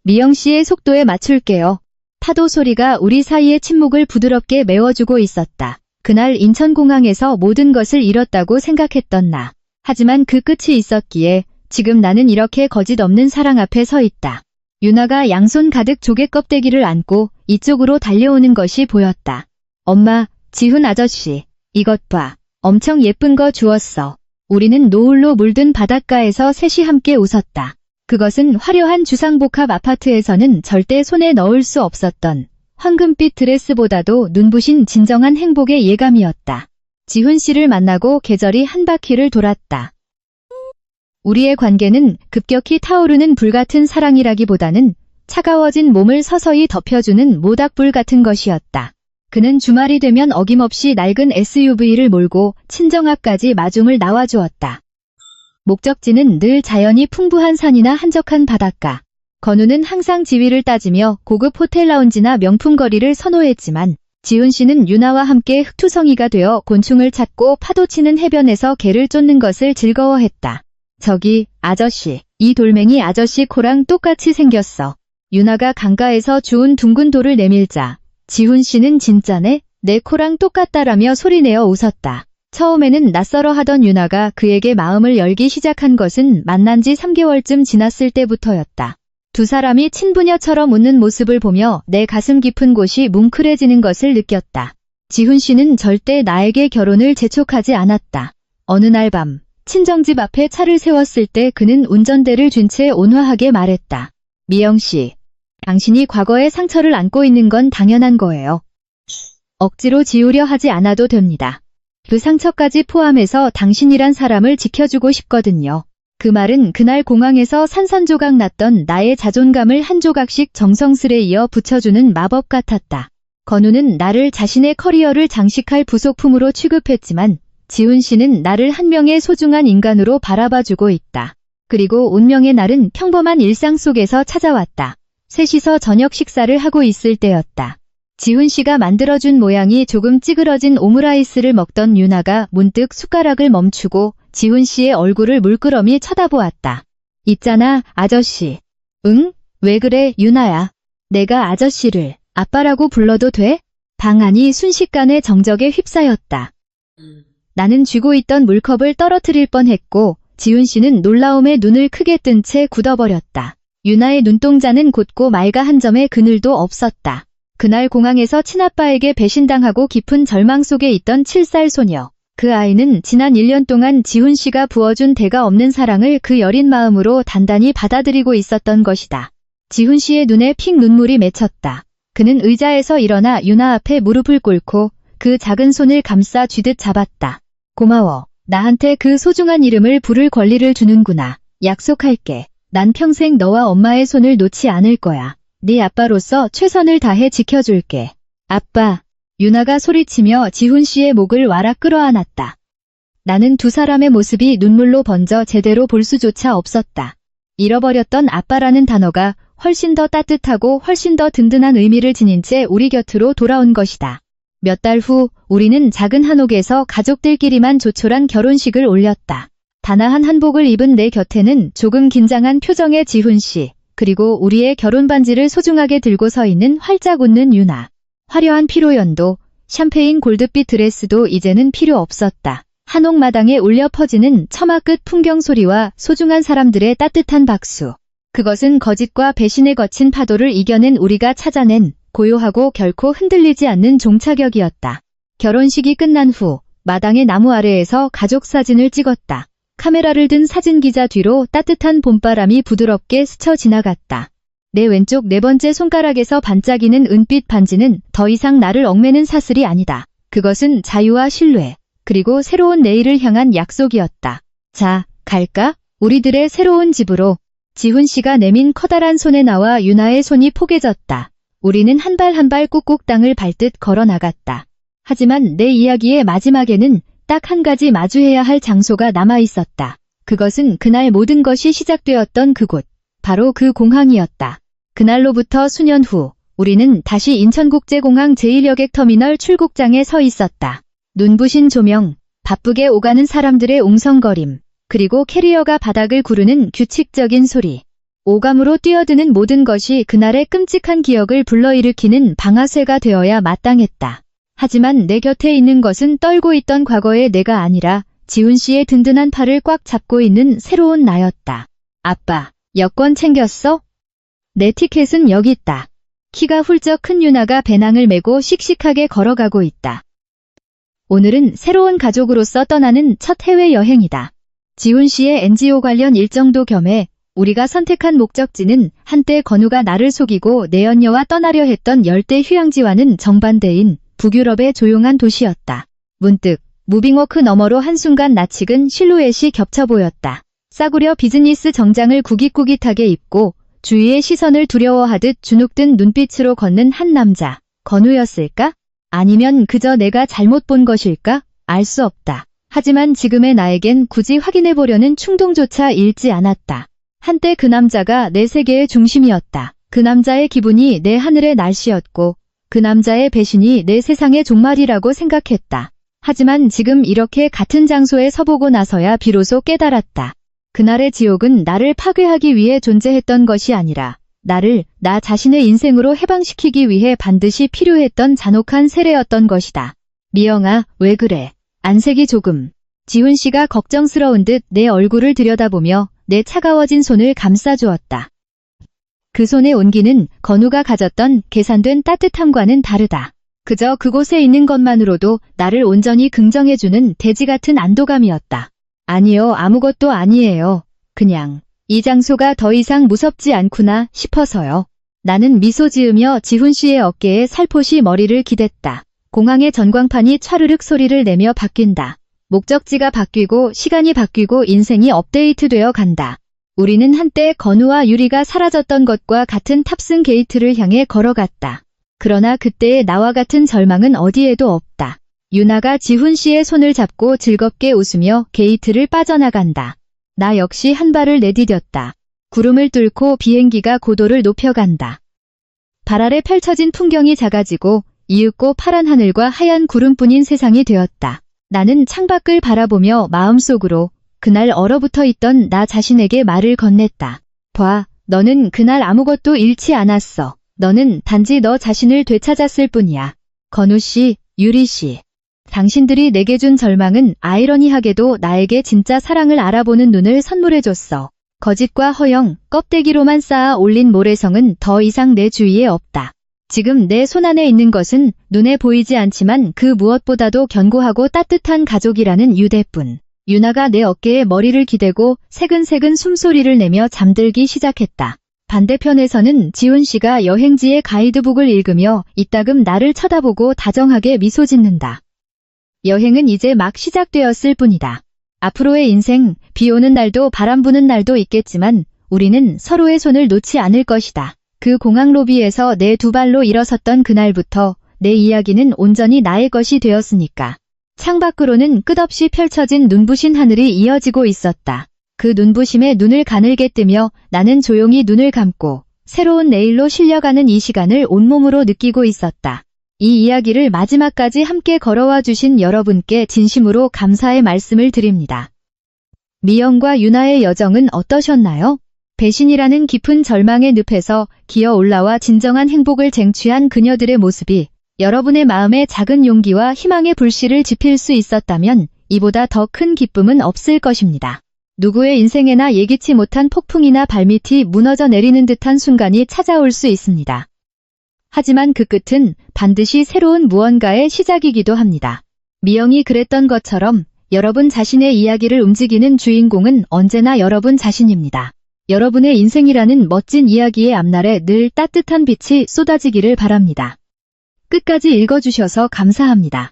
미영 씨의 속도에 맞출게요. 파도 소리가 우리 사이의 침묵을 부드럽게 메워주고 있었다. 그날 인천공항에서 모든 것을 잃었다고 생각했던 나. 하지만 그 끝이 있었기에 지금 나는 이렇게 거짓 없는 사랑 앞에 서 있다. 유나가 양손 가득 조개 껍데기를 안고 이쪽으로 달려오는 것이 보였다. 엄마, 지훈 아저씨, 이것 봐. 엄청 예쁜 거 주웠어. 우리는 노을로 물든 바닷가에서 셋이 함께 웃었다. 그것은 화려한 주상복합 아파트에서는 절대 손에 넣을 수 없었던 황금빛 드레스보다도 눈부신 진정한 행복의 예감이었다. 지훈 씨를 만나고 계절이 한 바퀴를 돌았다. 우리의 관계는 급격히 타오르는 불같은 사랑이라기보다는 차가워진 몸을 서서히 덮여주는 모닥불 같은 것이었다. 그는 주말이 되면 어김없이 낡은 SUV를 몰고 친정 앞까지 마중을 나와주었다. 목적지는 늘 자연이 풍부한 산이나 한적한 바닷가. 건우는 항상 지위를 따지며 고급 호텔 라운지나 명품 거리를 선호했지만 지훈 씨는 유나와 함께 흑투성이가 되어 곤충을 찾고 파도치는 해변에서 개를 쫓는 것을 즐거워했다. 저기, 아저씨, 이 돌멩이 아저씨 코랑 똑같이 생겼어. 유나가 강가에서 주운 둥근 돌을 내밀자 지훈 씨는 진짜네? 내 코랑 똑같다라며 소리내어 웃었다. 처음에는 낯설어 하던 유나가 그에게 마음을 열기 시작한 것은 만난 지 3개월쯤 지났을 때부터였다. 두 사람이 친부녀처럼 웃는 모습을 보며 내 가슴 깊은 곳이 뭉클해지는 것을 느꼈다. 지훈 씨는 절대 나에게 결혼을 재촉하지 않았다. 어느 날 밤, 친정집 앞에 차를 세웠을 때 그는 운전대를 쥔 채 온화하게 말했다. 미영 씨, 당신이 과거의 상처를 안고 있는 건 당연한 거예요. 억지로 지우려 하지 않아도 됩니다. 그 상처까지 포함해서 당신이란 사람을 지켜주고 싶거든요. 그 말은 그날 공항에서 산산조각 났던 나의 자존감을 한 조각씩 정성스레 이어 붙여주는 마법 같았다. 건우는 나를 자신의 커리어를 장식할 부속품으로 취급했지만 지훈 씨는 나를 한 명의 소중한 인간으로 바라봐주고 있다. 그리고 운명의 날은 평범한 일상 속에서 찾아왔다. 셋이서 저녁 식사를 하고 있을 때였다. 지훈 씨가 만들어준 모양이 조금 찌그러진 오므라이스를 먹던 유나가 문득 숟가락을 멈추고 지훈 씨의 얼굴을 물끄러미 쳐다보았다. 있잖아, 아저씨. 응? 왜 그래, 유나야? 내가 아저씨를 아빠라고 불러도 돼? 방 안이 순식간에 정적에 휩싸였다. 나는 쥐고 있던 물컵을 떨어뜨릴 뻔했고 지훈 씨는 놀라움에 눈을 크게 뜬 채 굳어버렸다. 유나의 눈동자는 곧고 맑아 한 점의 그늘도 없었다. 그날 공항에서 친아빠에게 배신당하고 깊은 절망 속에 있던 7살 소녀. 그 아이는 지난 1년 동안 지훈 씨가 부어준 대가 없는 사랑을 그 여린 마음으로 단단히 받아들이고 있었던 것이다. 지훈 씨의 눈에 픽 눈물이 맺혔다. 그는 의자에서 일어나 유나 앞에 무릎을 꿇고 그 작은 손을 감싸 쥐듯 잡았다. 고마워. 나한테 그 소중한 이름을 부를 권리를 주는구나. 약속할게. 난 평생 너와 엄마의 손을 놓지 않을 거야. 네 아빠로서 최선을 다해 지켜줄게. 아빠. 유나가 소리치며 지훈 씨의 목을 와락 끌어안았다. 나는 두 사람의 모습이 눈물로 번져 제대로 볼 수조차 없었다. 잃어버렸던 아빠라는 단어가 훨씬 더 따뜻하고 훨씬 더 든든한 의미를 지닌 채 우리 곁으로 돌아온 것이다. 몇 달 후 우리는 작은 한옥에서 가족들끼리만 조촐한 결혼식을 올렸다. 다나한 한복을 입은 내 곁에는 조금 긴장한 표정의 지훈 씨, 그리고 우리의 결혼 반지를 소중하게 들고 서 있는 활짝 웃는 유나. 화려한 피로연도, 샴페인 골드빛 드레스도 이제는 필요 없었다. 한옥마당에 울려 퍼지는 처마 끝 풍경 소리와 소중한 사람들의 따뜻한 박수. 그것은 거짓과 배신에 거친 파도를 이겨낸 우리가 찾아낸 고요하고 결코 흔들리지 않는 종착역이었다. 결혼식이 끝난 후 마당의 나무 아래에서 가족 사진을 찍었다. 카메라를 든 사진기자 뒤로 따뜻한 봄바람이 부드럽게 스쳐 지나갔다. 내 왼쪽 네 번째 손가락에서 반짝이는 은빛 반지는 더 이상 나를 얽매는 사슬이 아니다. 그것은 자유와 신뢰, 그리고 새로운 내일을 향한 약속이었다. 자, 갈까? 우리들의 새로운 집으로. 지훈 씨가 내민 커다란 손에 나와 유나의 손이 포개졌다. 우리는 한 발 한 발 꾹꾹 땅을 밟듯 걸어 나갔다. 하지만 내 이야기의 마지막에는 딱 한 가지 마주해야 할 장소가 남아 있었다. 그것은 그날 모든 것이 시작되었던 그곳. 바로 그 공항이었다. 그날로부터 수년 후, 우리는 다시 인천국제공항 제1여객터미널 출국장에 서 있었다. 눈부신 조명, 바쁘게 오가는 사람들의 웅성거림, 그리고 캐리어가 바닥을 구르는 규칙적인 소리. 오감으로 뛰어드는 모든 것이 그날의 끔찍한 기억을 불러일으키는 방아쇠가 되어야 마땅했다. 하지만 내 곁에 있는 것은 떨고 있던 과거의 내가 아니라 지훈 씨의 든든한 팔을 꽉 잡고 있는 새로운 나였다. 아빠, 여권 챙겼어? 내 티켓은 여기 있다. 키가 훌쩍 큰 유나가 배낭을 메고 씩씩하게 걸어가고 있다. 오늘은 새로운 가족으로서 떠나는 첫 해외여행이다. 지훈 씨의 NGO 관련 일정도 겸해 우리가 선택한 목적지는 한때 건우가 나를 속이고 내연녀와 떠나려 했던 열대 휴양지와는 정반대인 북유럽의 조용한 도시였다. 문득 무빙워크 너머로 한순간 낯익은 실루엣이 겹쳐 보였다. 싸구려 비즈니스 정장을 구깃구깃하게 입고 주위의 시선을 두려워하듯 주눅든 눈빛으로 걷는 한 남자. 건우였을까? 아니면 그저 내가 잘못 본 것일까? 알 수 없다. 하지만 지금의 나에겐 굳이 확인해보려는 충동조차 잃지 않았다. 한때 그 남자가 내 세계의 중심이었다. 그 남자의 기분이 내 하늘의 날씨였고 그 남자의 배신이 내 세상의 종말이라고 생각했다. 하지만 지금 이렇게 같은 장소에 서보고 나서야 비로소 깨달았다. 그날의 지옥은 나를 파괴하기 위해 존재했던 것이 아니라 나 자신의 인생으로 해방시키기 위해 반드시 필요했던 잔혹한 세례였던 것이다. 미영아, 왜 그래? 안색이 조금. 지훈 씨가 걱정스러운 듯 내 얼굴을 들여다보며 내 차가워진 손을 감싸주었다. 그 손의 온기는 건우가 가졌던 계산된 따뜻함과는 다르다. 그저 그곳에 있는 것만으로도 나를 온전히 긍정해주는 돼지 같은 안도감이었다. 아니요, 아무것도 아니에요. 그냥 이 장소가 더 이상 무섭지 않구나 싶어서요. 나는 미소 지으며 지훈 씨의 어깨에 살포시 머리를 기댔다. 공항의 전광판이 촤르륵 소리를 내며 바뀐다. 목적지가 바뀌고 시간이 바뀌고 인생이 업데이트되어 간다. 우리는 한때 건우와 유리가 사라졌던 것과 같은 탑승 게이트를 향해 걸어갔다. 그러나 그때의 나와 같은 절망은 어디에도 없다. 유나가 지훈 씨의 손을 잡고 즐겁게 웃으며 게이트를 빠져나간다. 나 역시 한 발을 내디뎠다. 구름을 뚫고 비행기가 고도를 높여간다. 발 아래 펼쳐진 풍경이 작아지고 이윽고 파란 하늘과 하얀 구름뿐인 세상이 되었다. 나는 창밖을 바라보며 마음속으로 그날 얼어붙어 있던 나 자신에게 말을 건넸다. 봐, 너는 그날 아무것도 잃지 않았어. 너는 단지 너 자신을 되찾았을 뿐이야. 건우 씨, 유리 씨. 당신들이 내게 준 절망은 아이러니하게도 나에게 진짜 사랑을 알아보는 눈을 선물해줬어. 거짓과 허영, 껍데기로만 쌓아 올린 모래성은 더 이상 내 주위에 없다. 지금 내 손안에 있는 것은 눈에 보이지 않지만 그 무엇보다도 견고하고 따뜻한 가족이라는 유대뿐. 유나가 내 어깨에 머리를 기대고 새근새근 숨소리를 내며 잠들기 시작했다. 반대편에서는 지훈 씨가 여행지의 가이드북을 읽으며 이따금 나를 쳐다보고 다정하게 미소 짓는다. 여행은 이제 막 시작되었을 뿐이다. 앞으로의 인생, 비 오는 날도 바람 부는 날도 있겠지만 우리는 서로의 손을 놓지 않을 것이다. 그 공항 로비에서 내 두 발로 일어섰던 그날부터 내 이야기는 온전히 나의 것이 되었으니까. 창밖으로는 끝없이 펼쳐진 눈부신 하늘이 이어지고 있었다. 그 눈부심에 눈을 가늘게 뜨며 나는 조용히 눈을 감고 새로운 내일로 실려가는 이 시간을 온몸으로 느끼고 있었다. 이 이야기를 마지막까지 함께 걸어와 주신 여러분께 진심으로 감사의 말씀을 드립니다. 미영과 유나의 여정은 어떠셨나요? 배신이라는 깊은 절망의 늪에서 기어 올라와 진정한 행복을 쟁취한 그녀들의 모습이 여러분의 마음에 작은 용기와 희망의 불씨를 지필 수 있었다면 이보다 더 큰 기쁨은 없을 것입니다. 누구의 인생에나 예기치 못한 폭풍이나 발밑이 무너져 내리는 듯한 순간이 찾아올 수 있습니다. 하지만 그 끝은 반드시 새로운 무언가의 시작이기도 합니다. 미영이 그랬던 것처럼 여러분 자신의 이야기를 움직이는 주인공은 언제나 여러분 자신입니다. 여러분의 인생이라는 멋진 이야기의 앞날에 늘 따뜻한 빛이 쏟아지기를 바랍니다. 끝까지 읽어주셔서 감사합니다.